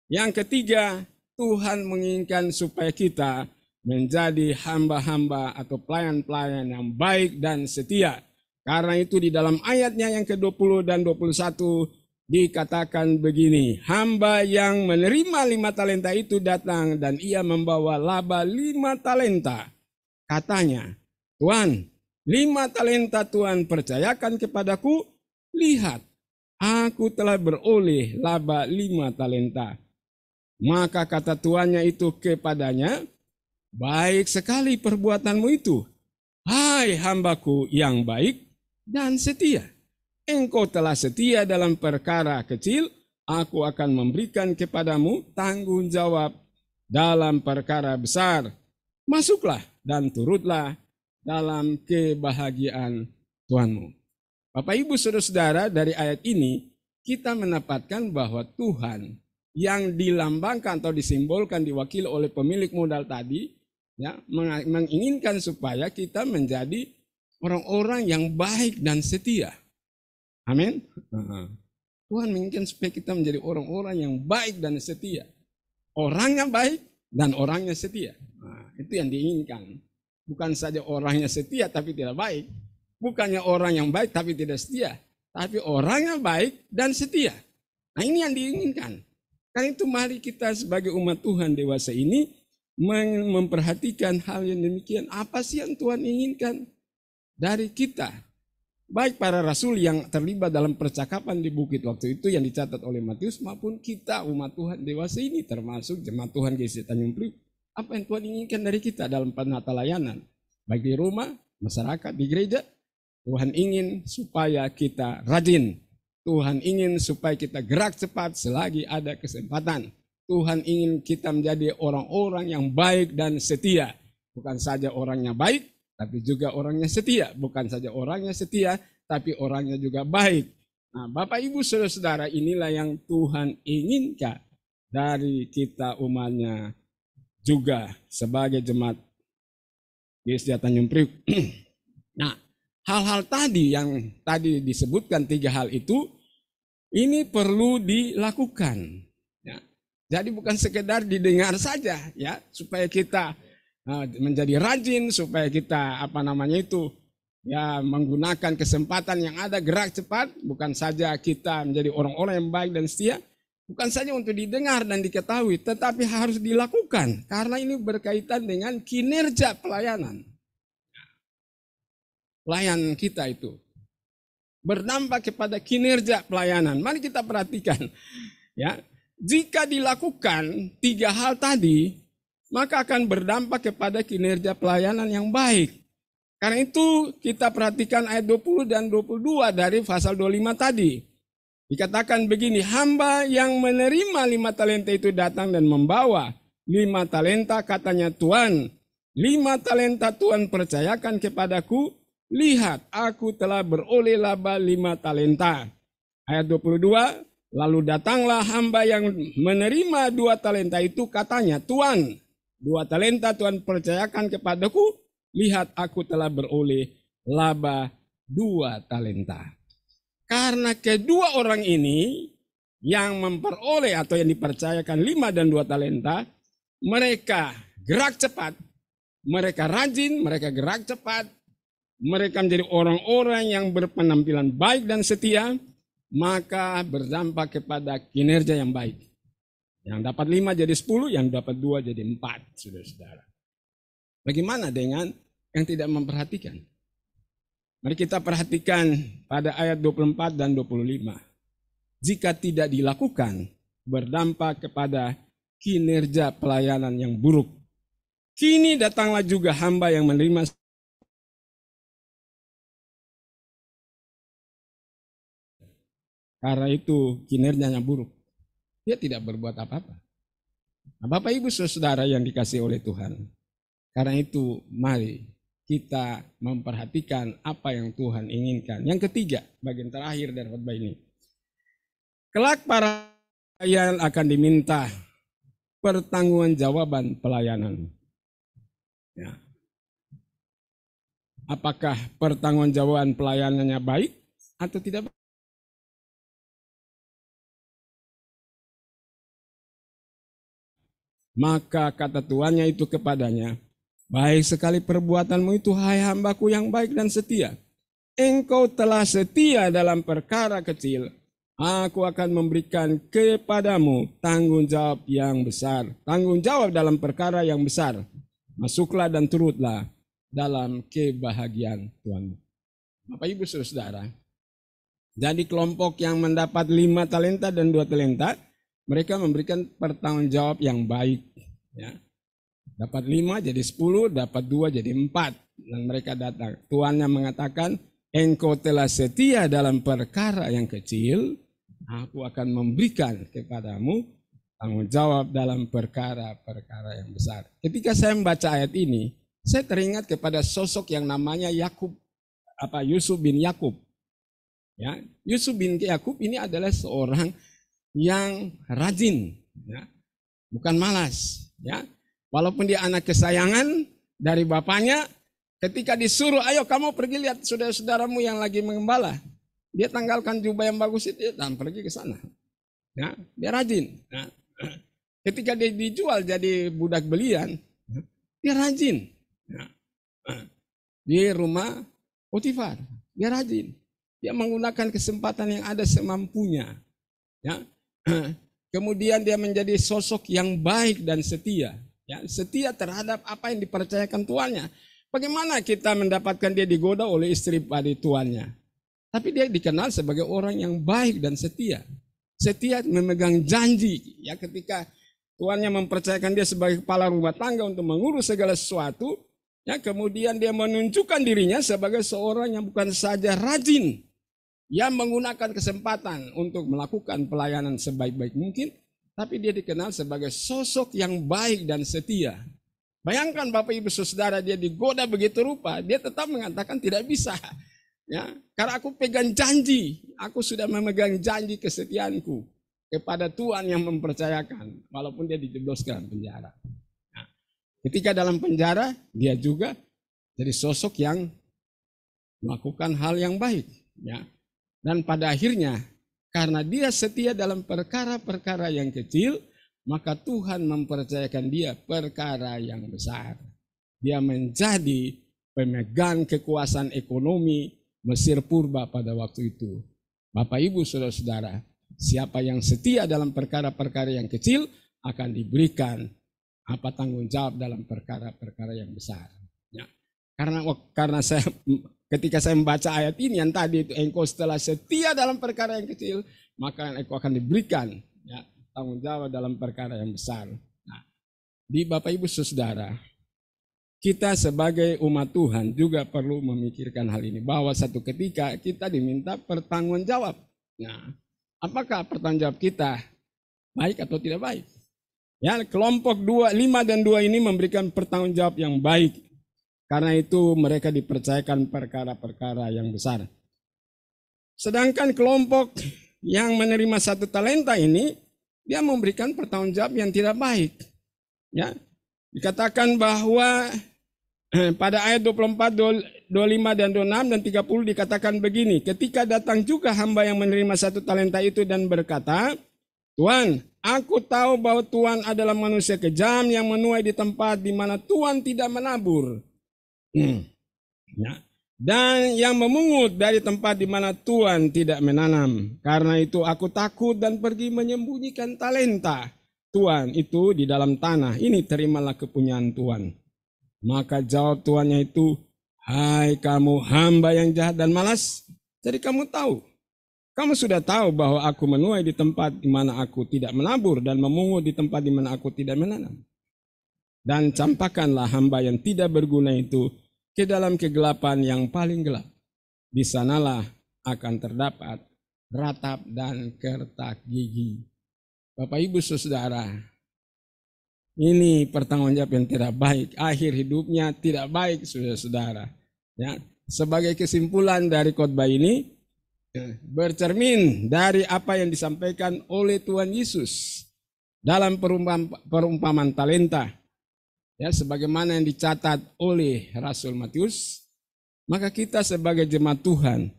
Yang ketiga, Tuhan menginginkan supaya kita menjadi hamba-hamba atau pelayan-pelayan yang baik dan setia. Karena itu di dalam ayatnya yang ke-20 dan 21, dikatakan begini, hamba yang menerima 5 talenta itu datang dan ia membawa laba 5 talenta. Katanya, Tuan, 5 talenta Tuan percayakan kepadaku, lihat, aku telah beroleh laba 5 talenta. Maka kata tuannya itu kepadanya, baik sekali perbuatanmu itu, hai hambaku yang baik dan setia. Engkau telah setia dalam perkara kecil, aku akan memberikan kepadamu tanggung jawab dalam perkara besar. Masuklah dan turutlah dalam kebahagiaan Tuhanmu. Bapak Ibu Saudara-saudara, dari ayat ini kita mendapatkan bahwa Tuhan yang dilambangkan atau disimbolkan diwakili oleh pemilik modal tadi, ya, menginginkan supaya kita menjadi orang-orang yang baik dan setia. Amin. Tuhan menginginkan supaya kita menjadi orang-orang yang baik dan setia. Orangnya baik dan orangnya setia. Nah, itu yang diinginkan. Bukan saja orangnya setia tapi tidak baik. Bukannya orang yang baik tapi tidak setia. Tapi orangnya baik dan setia. Nah, ini yang diinginkan. Karena itu mari kita sebagai umat Tuhan dewasa ini memperhatikan hal yang demikian. Apa sih yang Tuhan inginkan dari kita? Baik para rasul yang terlibat dalam percakapan di bukit waktu itu yang dicatat oleh Matius, maupun kita umat Tuhan dewasa ini termasuk jemaat Tuhan GC Tanjung Priok. Apa yang Tuhan inginkan dari kita dalam penata layanan? Baik di rumah, masyarakat, di gereja, Tuhan ingin supaya kita rajin. Tuhan ingin supaya kita gerak cepat selagi ada kesempatan. Tuhan ingin kita menjadi orang-orang yang baik dan setia. Bukan saja orangnya baik, tapi juga orangnya setia. Bukan saja orangnya setia, tapi orangnya juga baik. Nah, Bapak Ibu Saudara-saudara, inilah yang Tuhan inginkan dari kita umatnya juga sebagai jemaat GSD Tanjung Priok. Nah, hal-hal tadi yang tadi disebutkan 3 hal itu, ini perlu dilakukan. Ya. Jadi bukan sekedar didengar saja, ya, supaya kita menjadi rajin, supaya kita menggunakan kesempatan yang ada, gerak cepat. Bukan saja kita menjadi orang-orang yang baik dan setia, bukan saja untuk didengar dan diketahui, tetapi harus dilakukan karena ini berkaitan dengan kinerja pelayanan. Pelayanan kita itu berdampak kepada kinerja pelayanan. Mari kita perhatikan, ya. Jika dilakukan 3 hal tadi, maka akan berdampak kepada kinerja pelayanan yang baik. Karena itu kita perhatikan ayat 20 dan 22 dari pasal 25 tadi. Dikatakan begini, hamba yang menerima 5 talenta itu datang dan membawa 5 talenta, katanya, Tuan, 5 talenta Tuan percayakan kepadaku, lihat aku telah beroleh laba 5 talenta. Ayat 22, lalu datanglah hamba yang menerima 2 talenta itu, katanya, Tuan, 2 talenta Tuan percayakan kepadaku, lihat aku telah beroleh laba 2 talenta. Karena kedua orang ini yang memperoleh atau yang dipercayakan 5 dan 2 talenta, mereka gerak cepat, mereka rajin, mereka gerak cepat, mereka menjadi orang-orang yang berpenampilan baik dan setia, maka berdampak kepada kinerja yang baik. Yang dapat 5 jadi 10, yang dapat 2 jadi 4, saudara-saudara. Bagaimana dengan yang tidak memperhatikan? Mari kita perhatikan pada ayat 24 dan 25. Jika tidak dilakukan, berdampak kepada kinerja pelayanan yang buruk. Kini datanglah juga hamba yang menerima karena itu kinerjanya buruk. Dia tidak berbuat apa-apa. Nah, Bapak Ibu Saudara yang dikasihi oleh Tuhan. Karena itu mari kita memperhatikan apa yang Tuhan inginkan. Yang ketiga, bagian terakhir dari khotbah ini. Kelak para pelayan akan diminta pertanggungjawaban pelayanan. Ya. Apakah pertanggungjawaban pelayanannya baik atau tidak baik? Maka kata tuannya itu kepadanya, baik sekali perbuatanmu itu, hai hambaku yang baik dan setia. Engkau telah setia dalam perkara kecil, aku akan memberikan kepadamu tanggung jawab yang besar. Tanggung jawab dalam perkara yang besar. Masuklah dan turutlah dalam kebahagiaan Tuhan. Bapak Ibu Saudara, jadi kelompok yang mendapat 5 talenta dan 2 talenta, mereka memberikan pertanggungjawab yang baik. Ya. Dapat 5 jadi 10, dapat 2 jadi 4. Dan mereka datang. Tuannya mengatakan, engkau telah setia dalam perkara yang kecil, aku akan memberikan kepadamu tanggung jawab dalam perkara-perkara yang besar. Ketika saya membaca ayat ini, saya teringat kepada sosok yang namanya Yusuf bin Yakub. Ya, Yusuf bin Yakub ini adalah seorang yang rajin, ya, bukan malas. Ya, walaupun dia anak kesayangan dari bapaknya, ketika disuruh, ayo kamu pergi lihat saudara-saudaramu yang lagi mengembala, dia tanggalkan jubah yang bagus itu dan pergi ke sana. Ya, dia rajin. Ya. Ketika dia dijual jadi budak belian, dia rajin. Ya. Di rumah Potifar, dia rajin. Dia menggunakan kesempatan yang ada semampunya. Ya. Kemudian dia menjadi sosok yang baik dan setia. Ya. Setia terhadap apa yang dipercayakan tuannya. Bagaimana kita mendapatkan dia digoda oleh istri pada tuannya? Tapi dia dikenal sebagai orang yang baik dan setia. Setia memegang janji. Ya, ketika tuannya mempercayakan dia sebagai kepala rumah tangga untuk mengurus segala sesuatu, ya, kemudian dia menunjukkan dirinya sebagai seorang yang bukan saja rajin, yang menggunakan kesempatan untuk melakukan pelayanan sebaik-baik mungkin, tapi dia dikenal sebagai sosok yang baik dan setia. Bayangkan Bapak Ibu Saudara, dia digoda begitu rupa, dia tetap mengatakan tidak bisa. Ya, karena aku pegang janji, aku sudah memegang janji kesetiaanku kepada Tuhan yang mempercayakan, walaupun dia dijebloskan penjara. Nah, ketika dalam penjara, dia juga jadi sosok yang melakukan hal yang baik. Ya. Dan pada akhirnya, karena dia setia dalam perkara-perkara yang kecil, maka Tuhan mempercayakan dia perkara yang besar. Dia menjadi pemegang kekuasaan ekonomi Mesir purba pada waktu itu. Bapak Ibu Saudara-saudara, siapa yang setia dalam perkara-perkara yang kecil akan diberikan tanggung jawab dalam perkara-perkara yang besar. Ya. Karena ketika saya membaca ayat ini yang tadi itu, engkau setelah setia dalam perkara yang kecil, maka engkau akan diberikan, ya, tanggung jawab dalam perkara yang besar. Nah, di Bapak Ibu Saudara, kita sebagai umat Tuhan juga perlu memikirkan hal ini, bahwa satu ketika kita diminta pertanggung jawab. Nah, apakah pertanggung jawab kita baik atau tidak baik? Ya, kelompok 5 dan 2 ini memberikan pertanggung jawab yang baik. Karena itu mereka dipercayakan perkara-perkara yang besar. Sedangkan kelompok yang menerima 1 talenta ini, dia memberikan pertanggung jawab yang tidak baik. Ya, dikatakan bahwa pada ayat 24, 25 dan 26 dan 30 dikatakan begini. Ketika datang juga hamba yang menerima 1 talenta itu dan berkata, Tuan, aku tahu bahwa Tuan adalah manusia kejam yang menuai di tempat di mana Tuan tidak menabur. Ya. Dan yang memungut dari tempat di mana Tuan tidak menanam. Karena itu aku takut dan pergi menyembunyikan talenta Tuan itu di dalam tanah. Ini terimalah kepunyaan Tuan. Maka jawab tuannya itu, hai kamu hamba yang jahat dan malas. Jadi kamu sudah tahu bahwa aku menuai di tempat di mana aku tidak menabur dan memungut di tempat di mana aku tidak menanam. Dan campakkanlah hamba yang tidak berguna itu ke dalam kegelapan yang paling gelap. Di sanalah akan terdapat ratap dan kertak gigi. Bapak Ibu Saudara, ini pertanggungjawab yang tidak baik. Akhir hidupnya tidak baik, saudara-saudara. Ya, sebagai kesimpulan dari khotbah ini, bercermin dari apa yang disampaikan oleh Tuhan Yesus dalam perumpamaan talenta. Ya, sebagaimana yang dicatat oleh Rasul Matius, maka kita sebagai jemaat Tuhan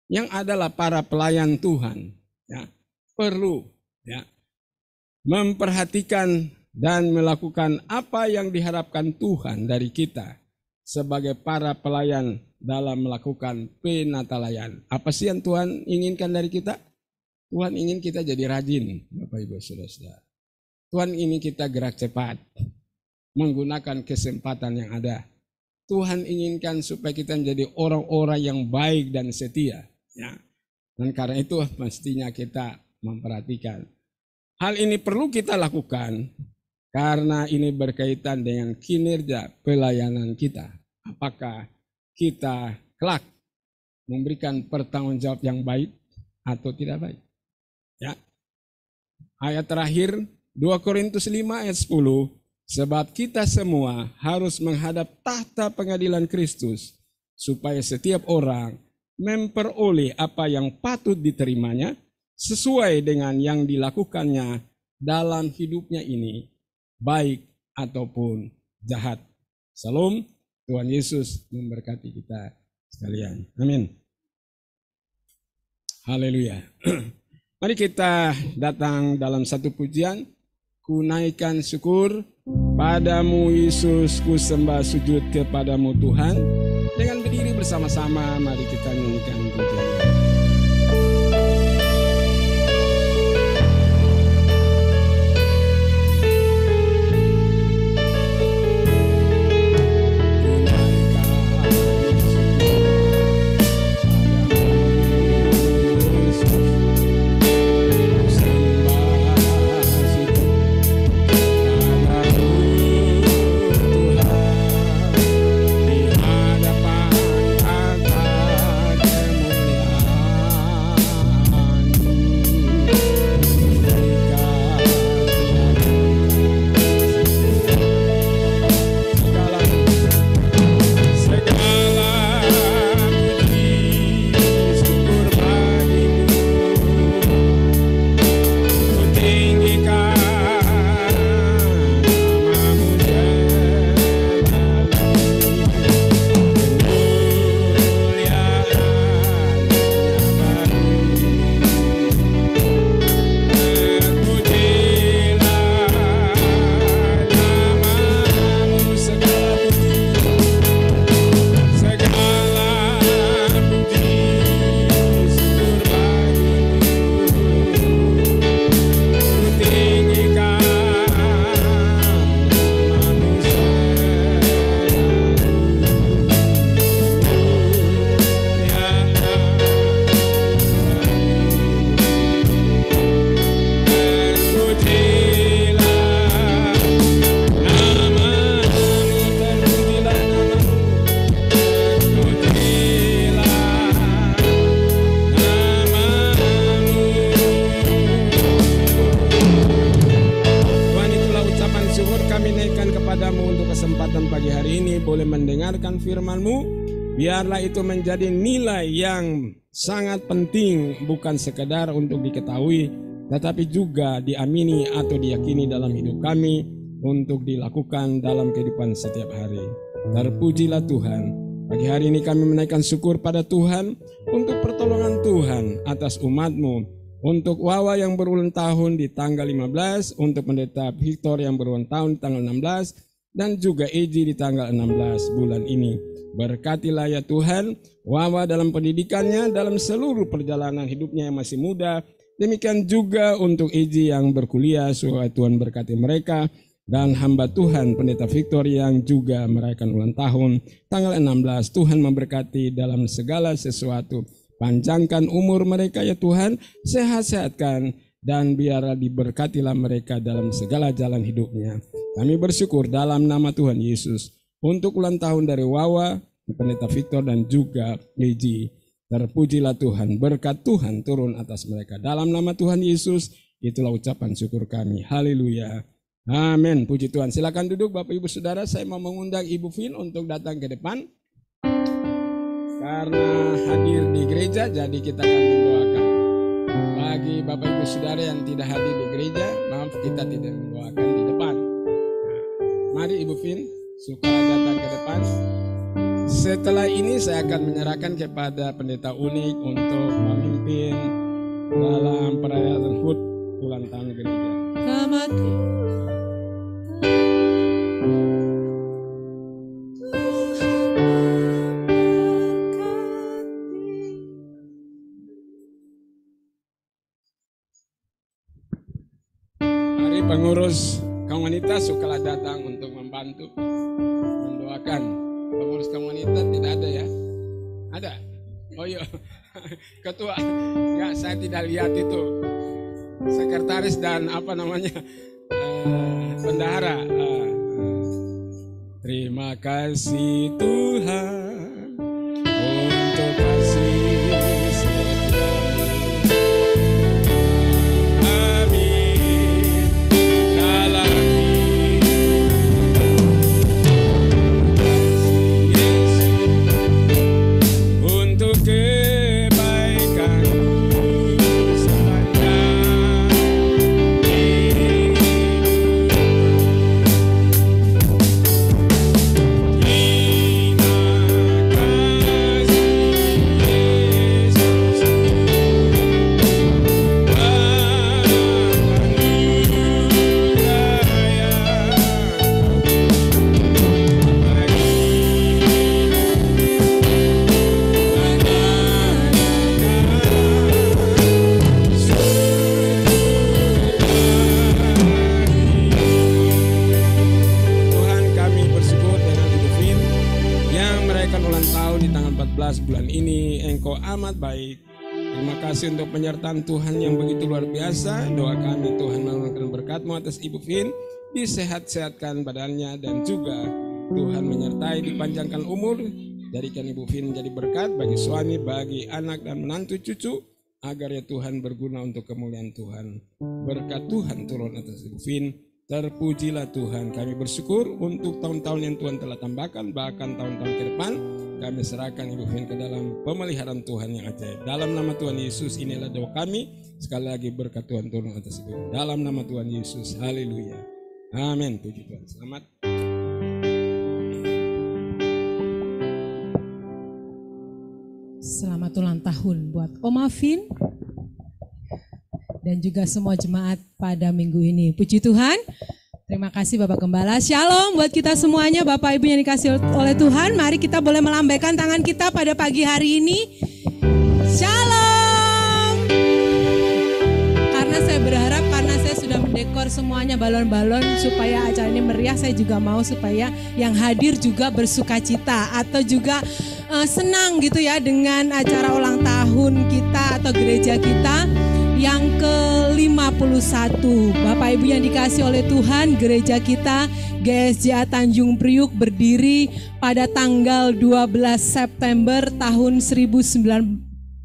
yang adalah para pelayan Tuhan, ya, perlu, ya, memperhatikan dan melakukan apa yang diharapkan Tuhan dari kita sebagai para pelayan dalam melakukan penatalayan. Apa sih yang Tuhan inginkan dari kita? Tuhan ingin kita jadi rajin, Bapak Ibu Saudara-saudara. Tuhan ingin kita gerak cepat, menggunakan kesempatan yang ada. Tuhan inginkan supaya kita menjadi orang-orang yang baik dan setia. Ya. Dan karena itu mestinya kita memperhatikan. Hal ini perlu kita lakukan karena ini berkaitan dengan kinerja pelayanan kita. Apakah kita kelak memberikan pertanggungjawab yang baik atau tidak baik? Ya. Ayat terakhir 2 Korintus 5 ayat 10, sebab kita semua harus menghadap tahta pengadilan Kristus, supaya setiap orang memperoleh apa yang patut diterimanya sesuai dengan yang dilakukannya dalam hidupnya ini, baik ataupun jahat. Salam, Tuhan Yesus memberkati kita sekalian. Amin. Haleluya. Mari kita datang dalam satu pujian. Ku naikkan syukur padamu Yesus, ku sembah sujud kepadamu Tuhan. Dengan berdiri bersama-sama, mari kita nyanyikan pujian. Biarlah itu menjadi nilai yang sangat penting, bukan sekedar untuk diketahui, tetapi juga diamini atau diyakini dalam hidup kami untuk dilakukan dalam kehidupan setiap hari. Terpujilah Tuhan. Pagi hari ini kami menaikkan syukur pada Tuhan untuk pertolongan Tuhan atas umat-Mu, untuk Wawa yang berulang tahun di tanggal 15, untuk Pendeta Victor yang berulang tahun di tanggal 16, dan juga Eji di tanggal 16 bulan ini. Berkatilah ya Tuhan, Wawa dalam pendidikannya, dalam seluruh perjalanan hidupnya yang masih muda. Demikian juga untuk Eji yang berkuliah, supaya Tuhan berkati mereka. Dan hamba Tuhan Pendeta Victor yang juga merayakan ulang tahun tanggal 16. Tuhan memberkati dalam segala sesuatu. Panjangkan umur mereka ya Tuhan, sehat-sehatkan, dan biarlah diberkatilah mereka dalam segala jalan hidupnya. Kami bersyukur dalam nama Tuhan Yesus untuk ulang tahun dari Wawa, Pendeta Victor, dan juga Eji. Terpujilah Tuhan, berkat Tuhan turun atas mereka. Dalam nama Tuhan Yesus, itulah ucapan syukur kami. Haleluya. Amin. Puji Tuhan. Silakan duduk Bapak Ibu Saudara. Saya mau mengundang Ibu Vin untuk datang ke depan. Karena hadir di gereja, jadi kita akan mendoakan. Bagi Bapak Ibu Saudara yang tidak hadir di gereja, maaf kita tidak mendoakan di depan. Mari Ibu Vin, suka datang ke depan. Setelah ini saya akan menyerahkan kepada Pendeta Unik untuk memimpin dalam perayaan HUT ulang tahun gereja. Selamat. wanita sukalah datang untuk membantu mendoakan. Pengurus kaum wanita tidak ada ya? Ada? Oh iya, ketua. Enggak, saya tidak lihat itu. Sekretaris dan bendahara. Terima kasih Tuhan untuk kasih setiamu. Amin. Dalam untuk kebaikanmu sepanjang hidup. Bulan ini Engkau amat baik. Terima kasih untuk penyertaan Tuhan yang begitu luar biasa. Doa kami Tuhan menurunkan berkat-Mu atas Ibu Vin, disehat-sehatkan badannya dan juga Tuhan menyertai, dipanjangkan umur. Jadikan Ibu Vin menjadi berkat bagi suami, bagi anak dan menantu cucu, agar ya Tuhan berguna untuk kemuliaan Tuhan. Berkat Tuhan turun atas Ibu Vin. Terpujilah Tuhan. Kami bersyukur untuk tahun-tahun yang Tuhan telah tambahkan, bahkan tahun-tahun ke depan. Kami serahkan Ibu Vin ke dalam pemeliharaan Tuhan yang ajaib. Dalam nama Tuhan Yesus, inilah doa kami. Sekali lagi berkat Tuhan turun atas Ibu Vin. Dalam nama Tuhan Yesus, haleluya. Amin. Puji Tuhan. Selamat. Selamat ulang tahun buat Oma Vin dan juga semua jemaat pada minggu ini. Puji Tuhan. Terima kasih Bapak Gembala. Shalom buat kita semuanya, Bapak Ibu yang dikasih oleh Tuhan. Mari kita boleh melambaikan tangan kita pada pagi hari ini. Shalom. Karena saya berharap, karena saya sudah mendekor semuanya balon-balon supaya acara ini meriah, saya juga mau supaya yang hadir juga bersuka cita atau juga senang gitu ya dengan acara ulang tahun kita atau gereja kita yang ke-51. Bapak Ibu yang dikasih oleh Tuhan, gereja kita GSJA Tanjung Priuk berdiri pada tanggal 12 September tahun 1971.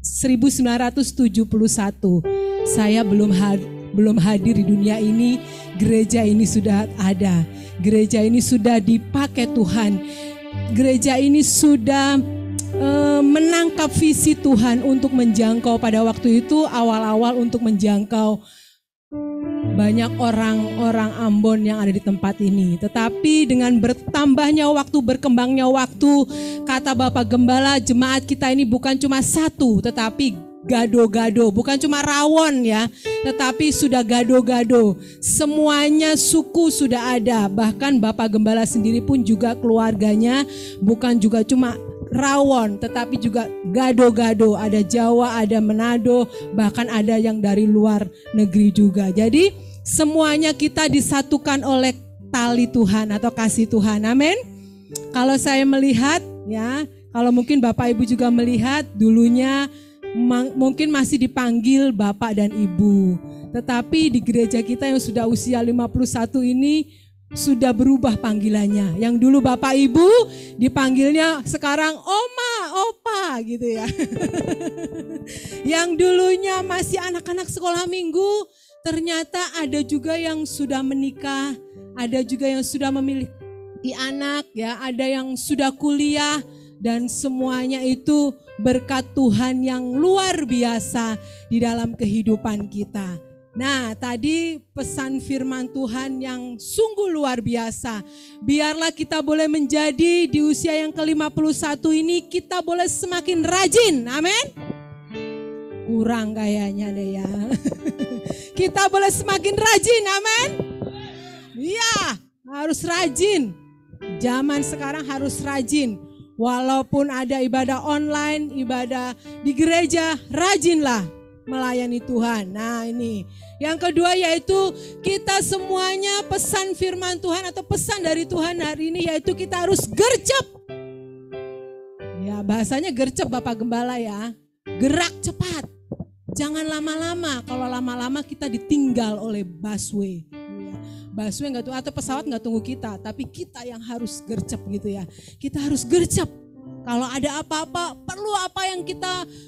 Saya belum hadir di dunia ini, gereja ini sudah ada. Gereja ini sudah dipakai Tuhan. Gereja ini sudah menangkap visi Tuhan untuk menjangkau pada waktu itu awal-awal untuk menjangkau banyak orang-orang Ambon yang ada di tempat ini. Tetapi dengan bertambahnya waktu, berkembangnya waktu, kata Bapak Gembala, jemaat kita ini bukan cuma satu, tetapi gado-gado, bukan cuma rawon ya, tetapi sudah gado-gado. Semuanya suku sudah ada, bahkan Bapak Gembala sendiri pun juga keluarganya bukan juga cuma rawon, tetapi juga gado-gado. Ada Jawa, ada Manado, bahkan ada yang dari luar negeri juga. Jadi semuanya kita disatukan oleh tali Tuhan atau kasih Tuhan. Amin. Kalau saya melihat ya, kalau mungkin Bapak Ibu juga melihat, dulunya mungkin masih dipanggil Bapak dan Ibu. Tetapi di gereja kita yang sudah usia 51 ini sudah berubah panggilannya. Yang dulu Bapak Ibu dipanggilnya sekarang Oma, Opa gitu ya. Yang dulunya masih anak-anak sekolah minggu, ternyata ada juga yang sudah menikah, ada juga yang sudah memiliki anak ya, ada yang sudah kuliah, dan semuanya itu berkat Tuhan yang luar biasa di dalam kehidupan kita. Nah, tadi pesan firman Tuhan yang sungguh luar biasa. Biarlah kita boleh menjadi di usia yang ke-51 ini, kita boleh semakin rajin. Amin. Kurang kayaknya deh ya. Kita boleh semakin rajin. Amin. Iya, harus rajin. Zaman sekarang harus rajin. Walaupun ada ibadah online, ibadah di gereja, rajinlah. melayani Tuhan. Nah ini. Yang kedua yaitu kita semuanya pesan firman Tuhan atau pesan dari Tuhan hari ini yaitu kita harus gercep. Ya bahasanya gercep Bapak Gembala ya. Gerak cepat. Jangan lama-lama. Kalau lama-lama kita ditinggal oleh busway. Busway nggak tunggu atau pesawat nggak tunggu kita. Tapi kita yang harus gercep gitu ya. Kita harus gercep. Kalau ada apa-apa, perlu apa yang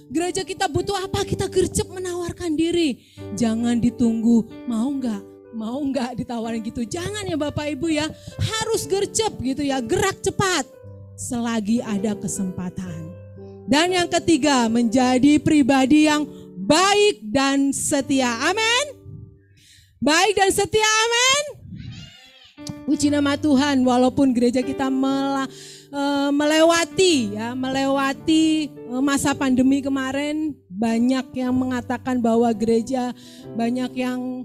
gereja kita butuh apa, kita gercep menawarkan diri. Jangan ditunggu, mau nggak ditawarin gitu. Jangan ya Bapak Ibu ya, harus gercep gitu ya, gerak cepat selagi ada kesempatan. Dan yang ketiga, menjadi pribadi yang baik dan setia. Amin. Baik dan setia, amin. Puji nama Tuhan, walaupun gereja kita melewati masa pandemi kemarin, banyak yang mengatakan bahwa gereja banyak yang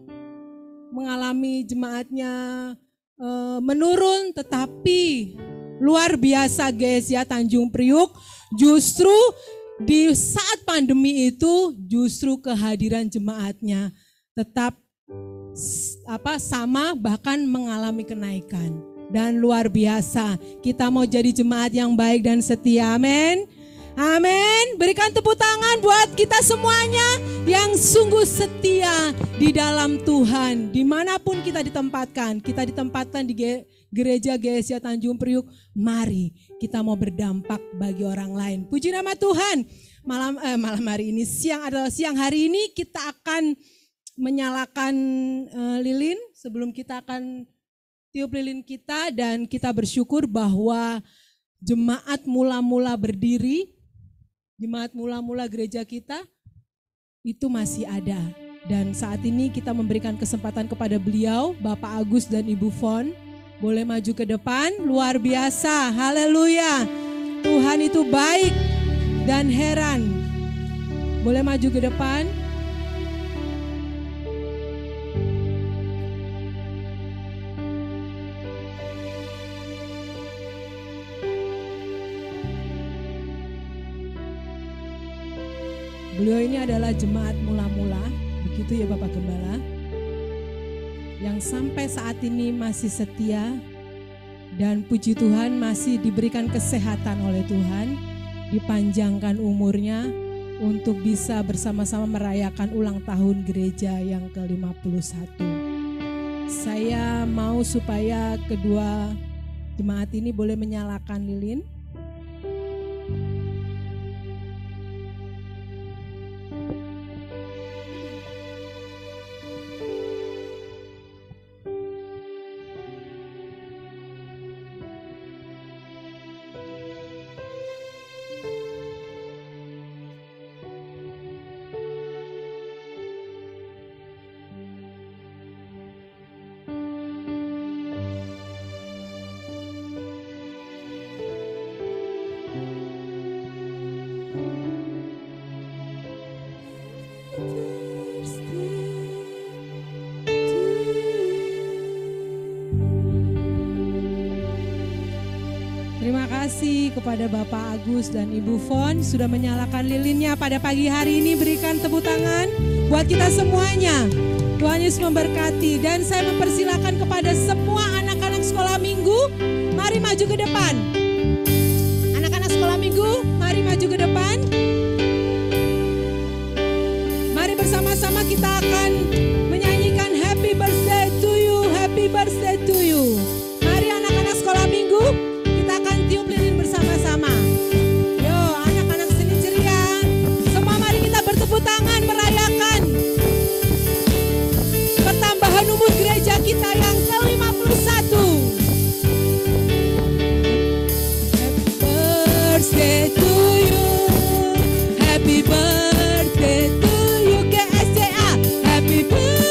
mengalami jemaatnya menurun, tetapi luar biasa GSIA Tanjung Priuk justru di saat pandemi itu justru kehadiran jemaatnya tetap sama bahkan mengalami kenaikan. Dan luar biasa, kita mau jadi jemaat yang baik dan setia, amin. Amin. Berikan tepuk tangan buat kita semuanya yang sungguh setia di dalam Tuhan. Dimanapun kita ditempatkan di gereja GSIA Tanjung Priuk, mari kita mau berdampak bagi orang lain. Puji nama Tuhan. Malam hari ini, siang hari ini kita akan menyalakan lilin sebelum kita akan tiup lilin kita, dan kita bersyukur bahwa jemaat mula-mula berdiri, jemaat mula-mula gereja kita itu masih ada. Dan saat ini kita memberikan kesempatan kepada beliau, Bapak Agus dan Ibu Fon, boleh maju ke depan. Luar biasa, haleluya. Tuhan itu baik dan heran. Boleh maju ke depan. Beliau ini adalah jemaat mula-mula, begitu ya Bapak Gembala, yang sampai saat ini masih setia dan puji Tuhan masih diberikan kesehatan oleh Tuhan, dipanjangkan umurnya untuk bisa bersama-sama merayakan ulang tahun gereja yang ke-51. Saya mau supaya kedua jemaat ini boleh menyalakan lilin. Terima kasih kepada Bapak Agus dan Ibu Fon sudah menyalakan lilinnya pada pagi hari ini. Berikan tepuk tangan buat kita semuanya. Tuhan Yesus memberkati, dan saya mempersilakan kepada semua anak-anak sekolah minggu, mari maju ke depan. Anak-anak sekolah minggu, mari maju ke depan. Mari bersama-sama kita akan menyanyikan Happy Birthday to you, Happy Birthday to you. Mari anak-anak sekolah minggu, kita akan tiup lilin bersama-sama. Yo, anak-anak seni ceria, semua mari kita bertepuk tangan merayakan pertambahan umur gereja kita yang ke-51. Happy birthday to you, happy birthday to you GSIA, happy birthday.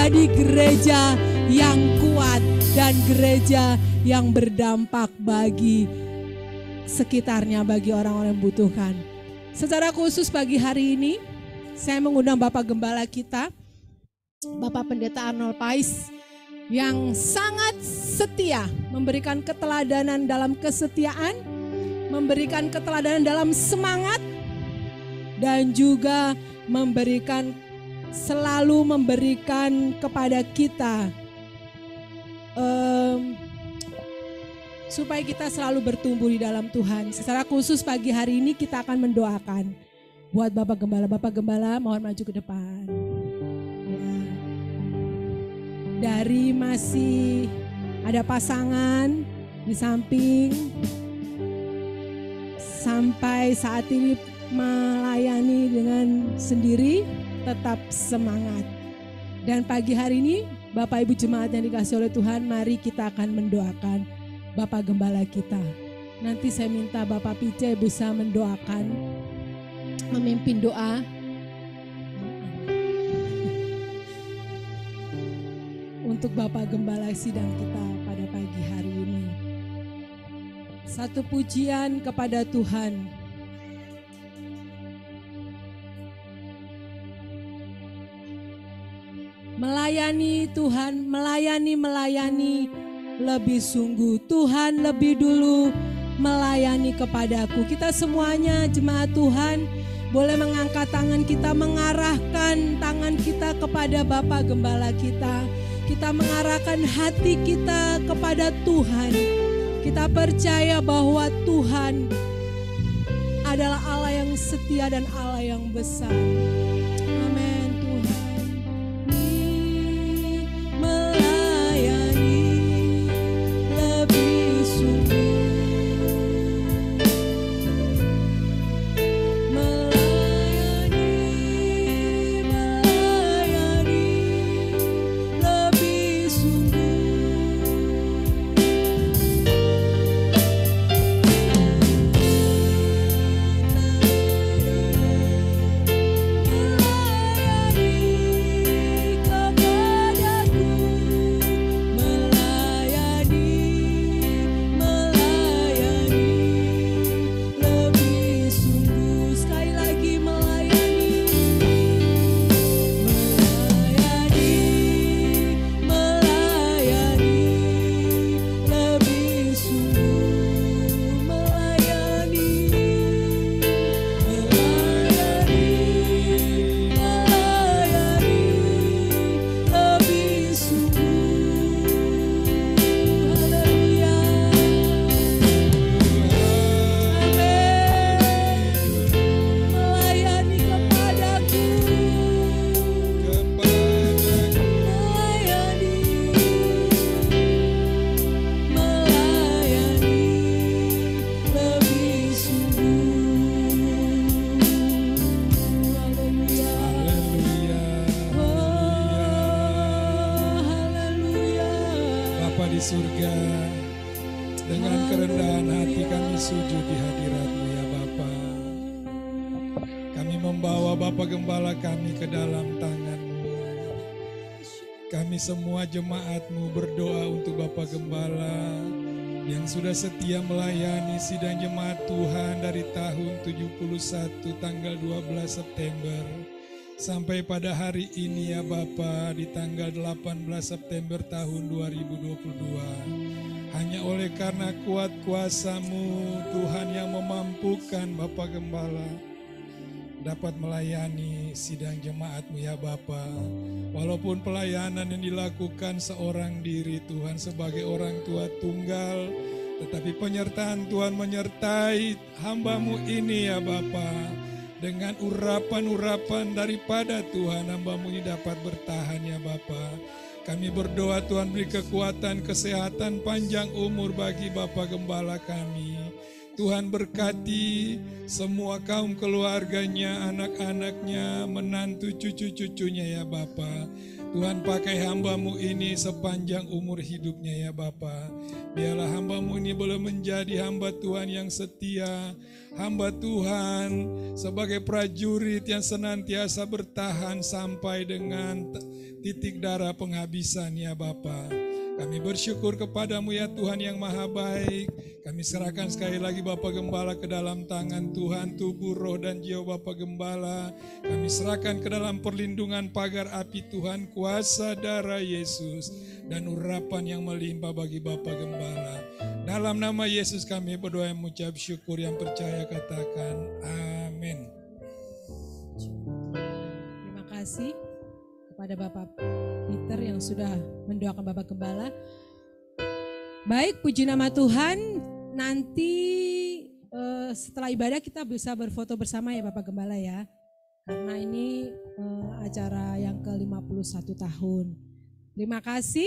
menjadi gereja yang kuat dan gereja yang berdampak bagi sekitarnya, bagi orang-orang yang membutuhkan. Secara khusus pagi hari ini, saya mengundang Bapak Gembala kita, Bapak Pendeta Arnold Pais, yang sangat setia, memberikan keteladanan dalam kesetiaan, memberikan keteladanan dalam semangat, dan juga selalu memberikan kepada kita supaya kita selalu bertumbuh di dalam Tuhan. Secara khusus pagi hari ini kita akan mendoakan buat Bapak Gembala. Bapak Gembala mohon maju ke depan. Ya. Dari masih ada pasangan di samping sampai saat ini melayani dengan sendiri, tetap semangat. Dan pagi hari ini Bapak Ibu Jemaat yang dikasihi oleh Tuhan, mari kita akan mendoakan Bapak Gembala kita. Nanti saya minta Bapak Pice bisa mendoakan, memimpin doa. Untuk Bapak Gembala sidang kita pada pagi hari ini. Satu pujian kepada Tuhan. Melayani Tuhan, melayani lebih sungguh. Tuhan lebih dulu melayani kepadaku. Kita semuanya jemaat Tuhan boleh mengangkat tangan kita, mengarahkan tangan kita kepada Bapak Gembala kita. Kita mengarahkan hati kita kepada Tuhan. Kita percaya bahwa Tuhan adalah Allah yang setia dan Allah yang besar. Amin. surga, dengan kerendahan hati kami sujud di hadirat-Mu ya Bapa. Kami membawa Bapa Gembala kami ke dalam tangan-Mu. Kami semua jemaat-Mu berdoa untuk Bapa Gembala yang sudah setia melayani sidang jemaat Tuhan dari tahun 71 tanggal 12 September sampai pada hari ini ya Bapa, di tanggal 18 September tahun 2022. Hanya oleh karena kuat kuasa-Mu Tuhan yang memampukan Bapa Gembala dapat melayani sidang jemaat-Mu ya Bapa. Walaupun pelayanan yang dilakukan seorang diri Tuhan sebagai orang tua tunggal, tetapi penyertaan Tuhan menyertai hamba-Mu ini ya Bapa. Dengan urapan-urapan daripada Tuhan, hamba-Mu ini dapat bertahan ya Bapa. Kami berdoa Tuhan beri kekuatan, kesehatan, panjang umur bagi Bapa Gembala kami. Tuhan berkati semua kaum keluarganya, anak-anaknya, menantu cucu-cucunya ya Bapa. Tuhan pakai hamba-Mu ini sepanjang umur hidupnya ya Bapa. Biarlah hamba-Mu ini boleh menjadi hamba Tuhan yang setia, hamba Tuhan sebagai prajurit yang senantiasa bertahan sampai dengan titik darah penghabisan ya Bapa. Kami bersyukur kepadamu ya Tuhan yang maha baik. Kami serahkan sekali lagi Bapak Gembala ke dalam tangan Tuhan, tubuh, roh, dan jiwa Bapak Gembala. Kami serahkan ke dalam perlindungan pagar api Tuhan, kuasa darah Yesus, dan urapan yang melimpah bagi Bapak Gembala. Dalam nama Yesus kami berdoa yang mengucap syukur, yang percaya katakan amin. Terima kasih kepada Bapak Peter yang sudah mendoakan Bapak Gembala. Baik, puji nama Tuhan. Nanti setelah ibadah kita bisa berfoto bersama ya Bapak Gembala ya. Karena ini acara yang ke-51 tahun. Terima kasih.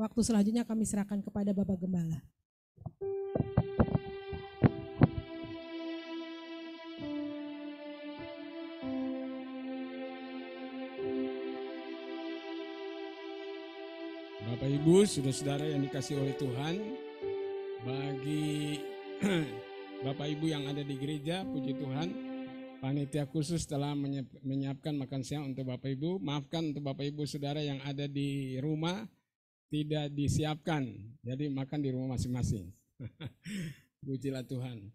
Waktu selanjutnya kami serahkan kepada Bapak Gembala. Bapak Ibu, saudara-saudara yang dikasihi oleh Tuhan, bagi Bapak Ibu yang ada di gereja, puji Tuhan, panitia khusus telah menyiapkan makan siang untuk Bapak Ibu. Maafkan untuk Bapak Ibu saudara yang ada di rumah tidak disiapkan, jadi makan di rumah masing-masing. Pujilah Tuhan.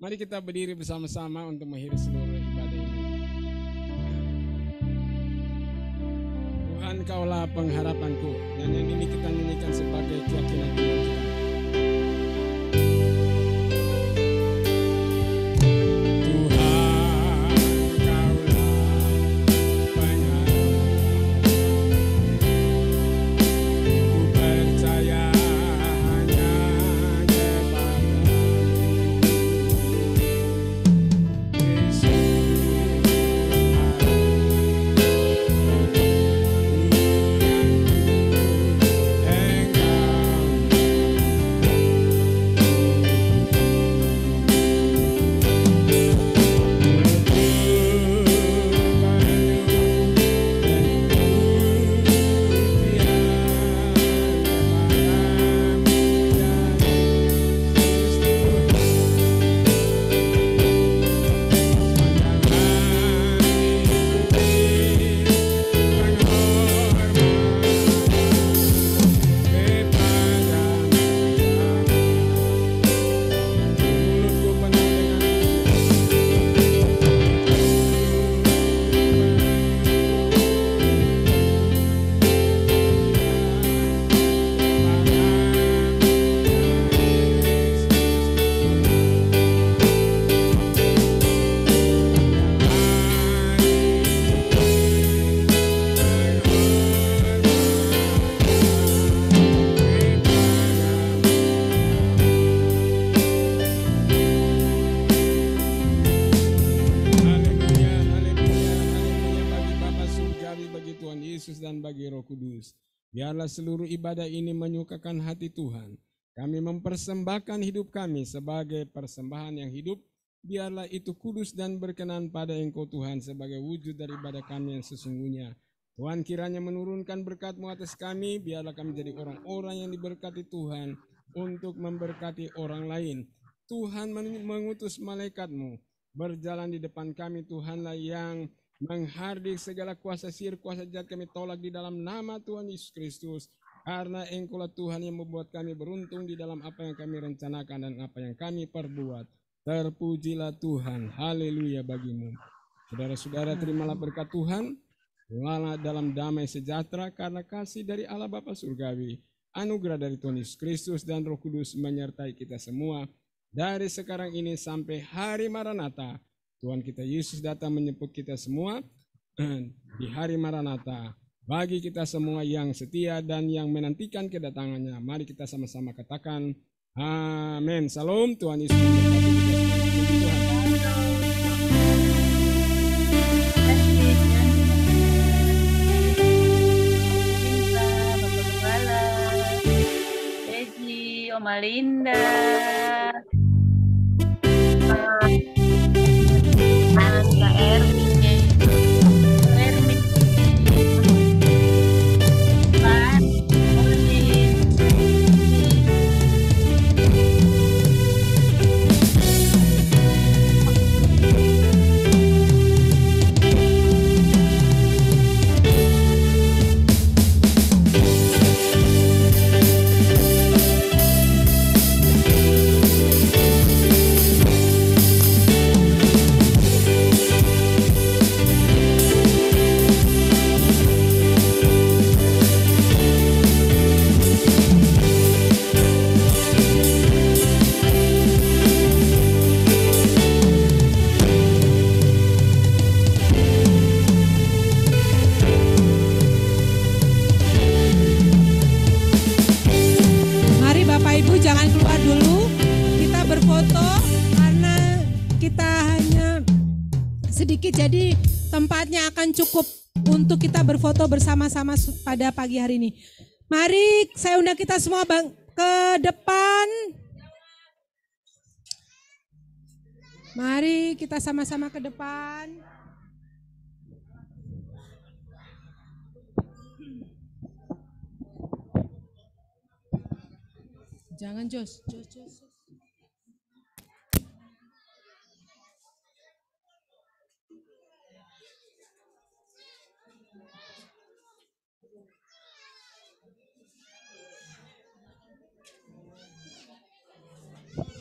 Mari kita berdiri bersama-sama untuk mengakhiri seluruh ibadah ini. Tuhan, Kaulah pengharapanku. Nyanyian ini kita nyanyikan sebagai keyakinan iman kita. Biarlah seluruh ibadah ini menyukakan hati Tuhan. Kami mempersembahkan hidup kami sebagai persembahan yang hidup. Biarlah itu kudus dan berkenan pada Engkau Tuhan sebagai wujud dari ibadah kami yang sesungguhnya. Tuhan kiranya menurunkan berkat-Mu atas kami. Biarlah kami jadi orang-orang yang diberkati Tuhan untuk memberkati orang lain. Tuhan mengutus malaikat-Mu berjalan di depan kami. Tuhanlah yang menghardik segala kuasa sihir, kuasa jahat kami tolak di dalam nama Tuhan Yesus Kristus. Karena Engkau-lah Tuhan yang membuat kami beruntung di dalam apa yang kami rencanakan dan apa yang kami perbuat. Terpujilah Tuhan, haleluya bagimu. Saudara-saudara, terimalah berkat Tuhan, pulanglah dalam damai sejahtera karena kasih dari Allah Bapa Surgawi, anugerah dari Tuhan Yesus Kristus dan Roh Kudus menyertai kita semua dari sekarang ini sampai hari Maranatha. Tuhan kita Yesus datang menjemput kita semua di hari Maranatha. Bagi kita semua yang setia dan yang menantikan kedatangannya, mari kita sama-sama katakan amin. Salam, Tuhan Yesus memberkati kita. Oma Linda. Kak Erwin. foto karena kita hanya sedikit, jadi tempatnya akan cukup untuk kita berfoto bersama-sama pada pagi hari ini. Mari saya undang kita semua ke depan. Mari kita sama-sama ke depan. Jangan Jos.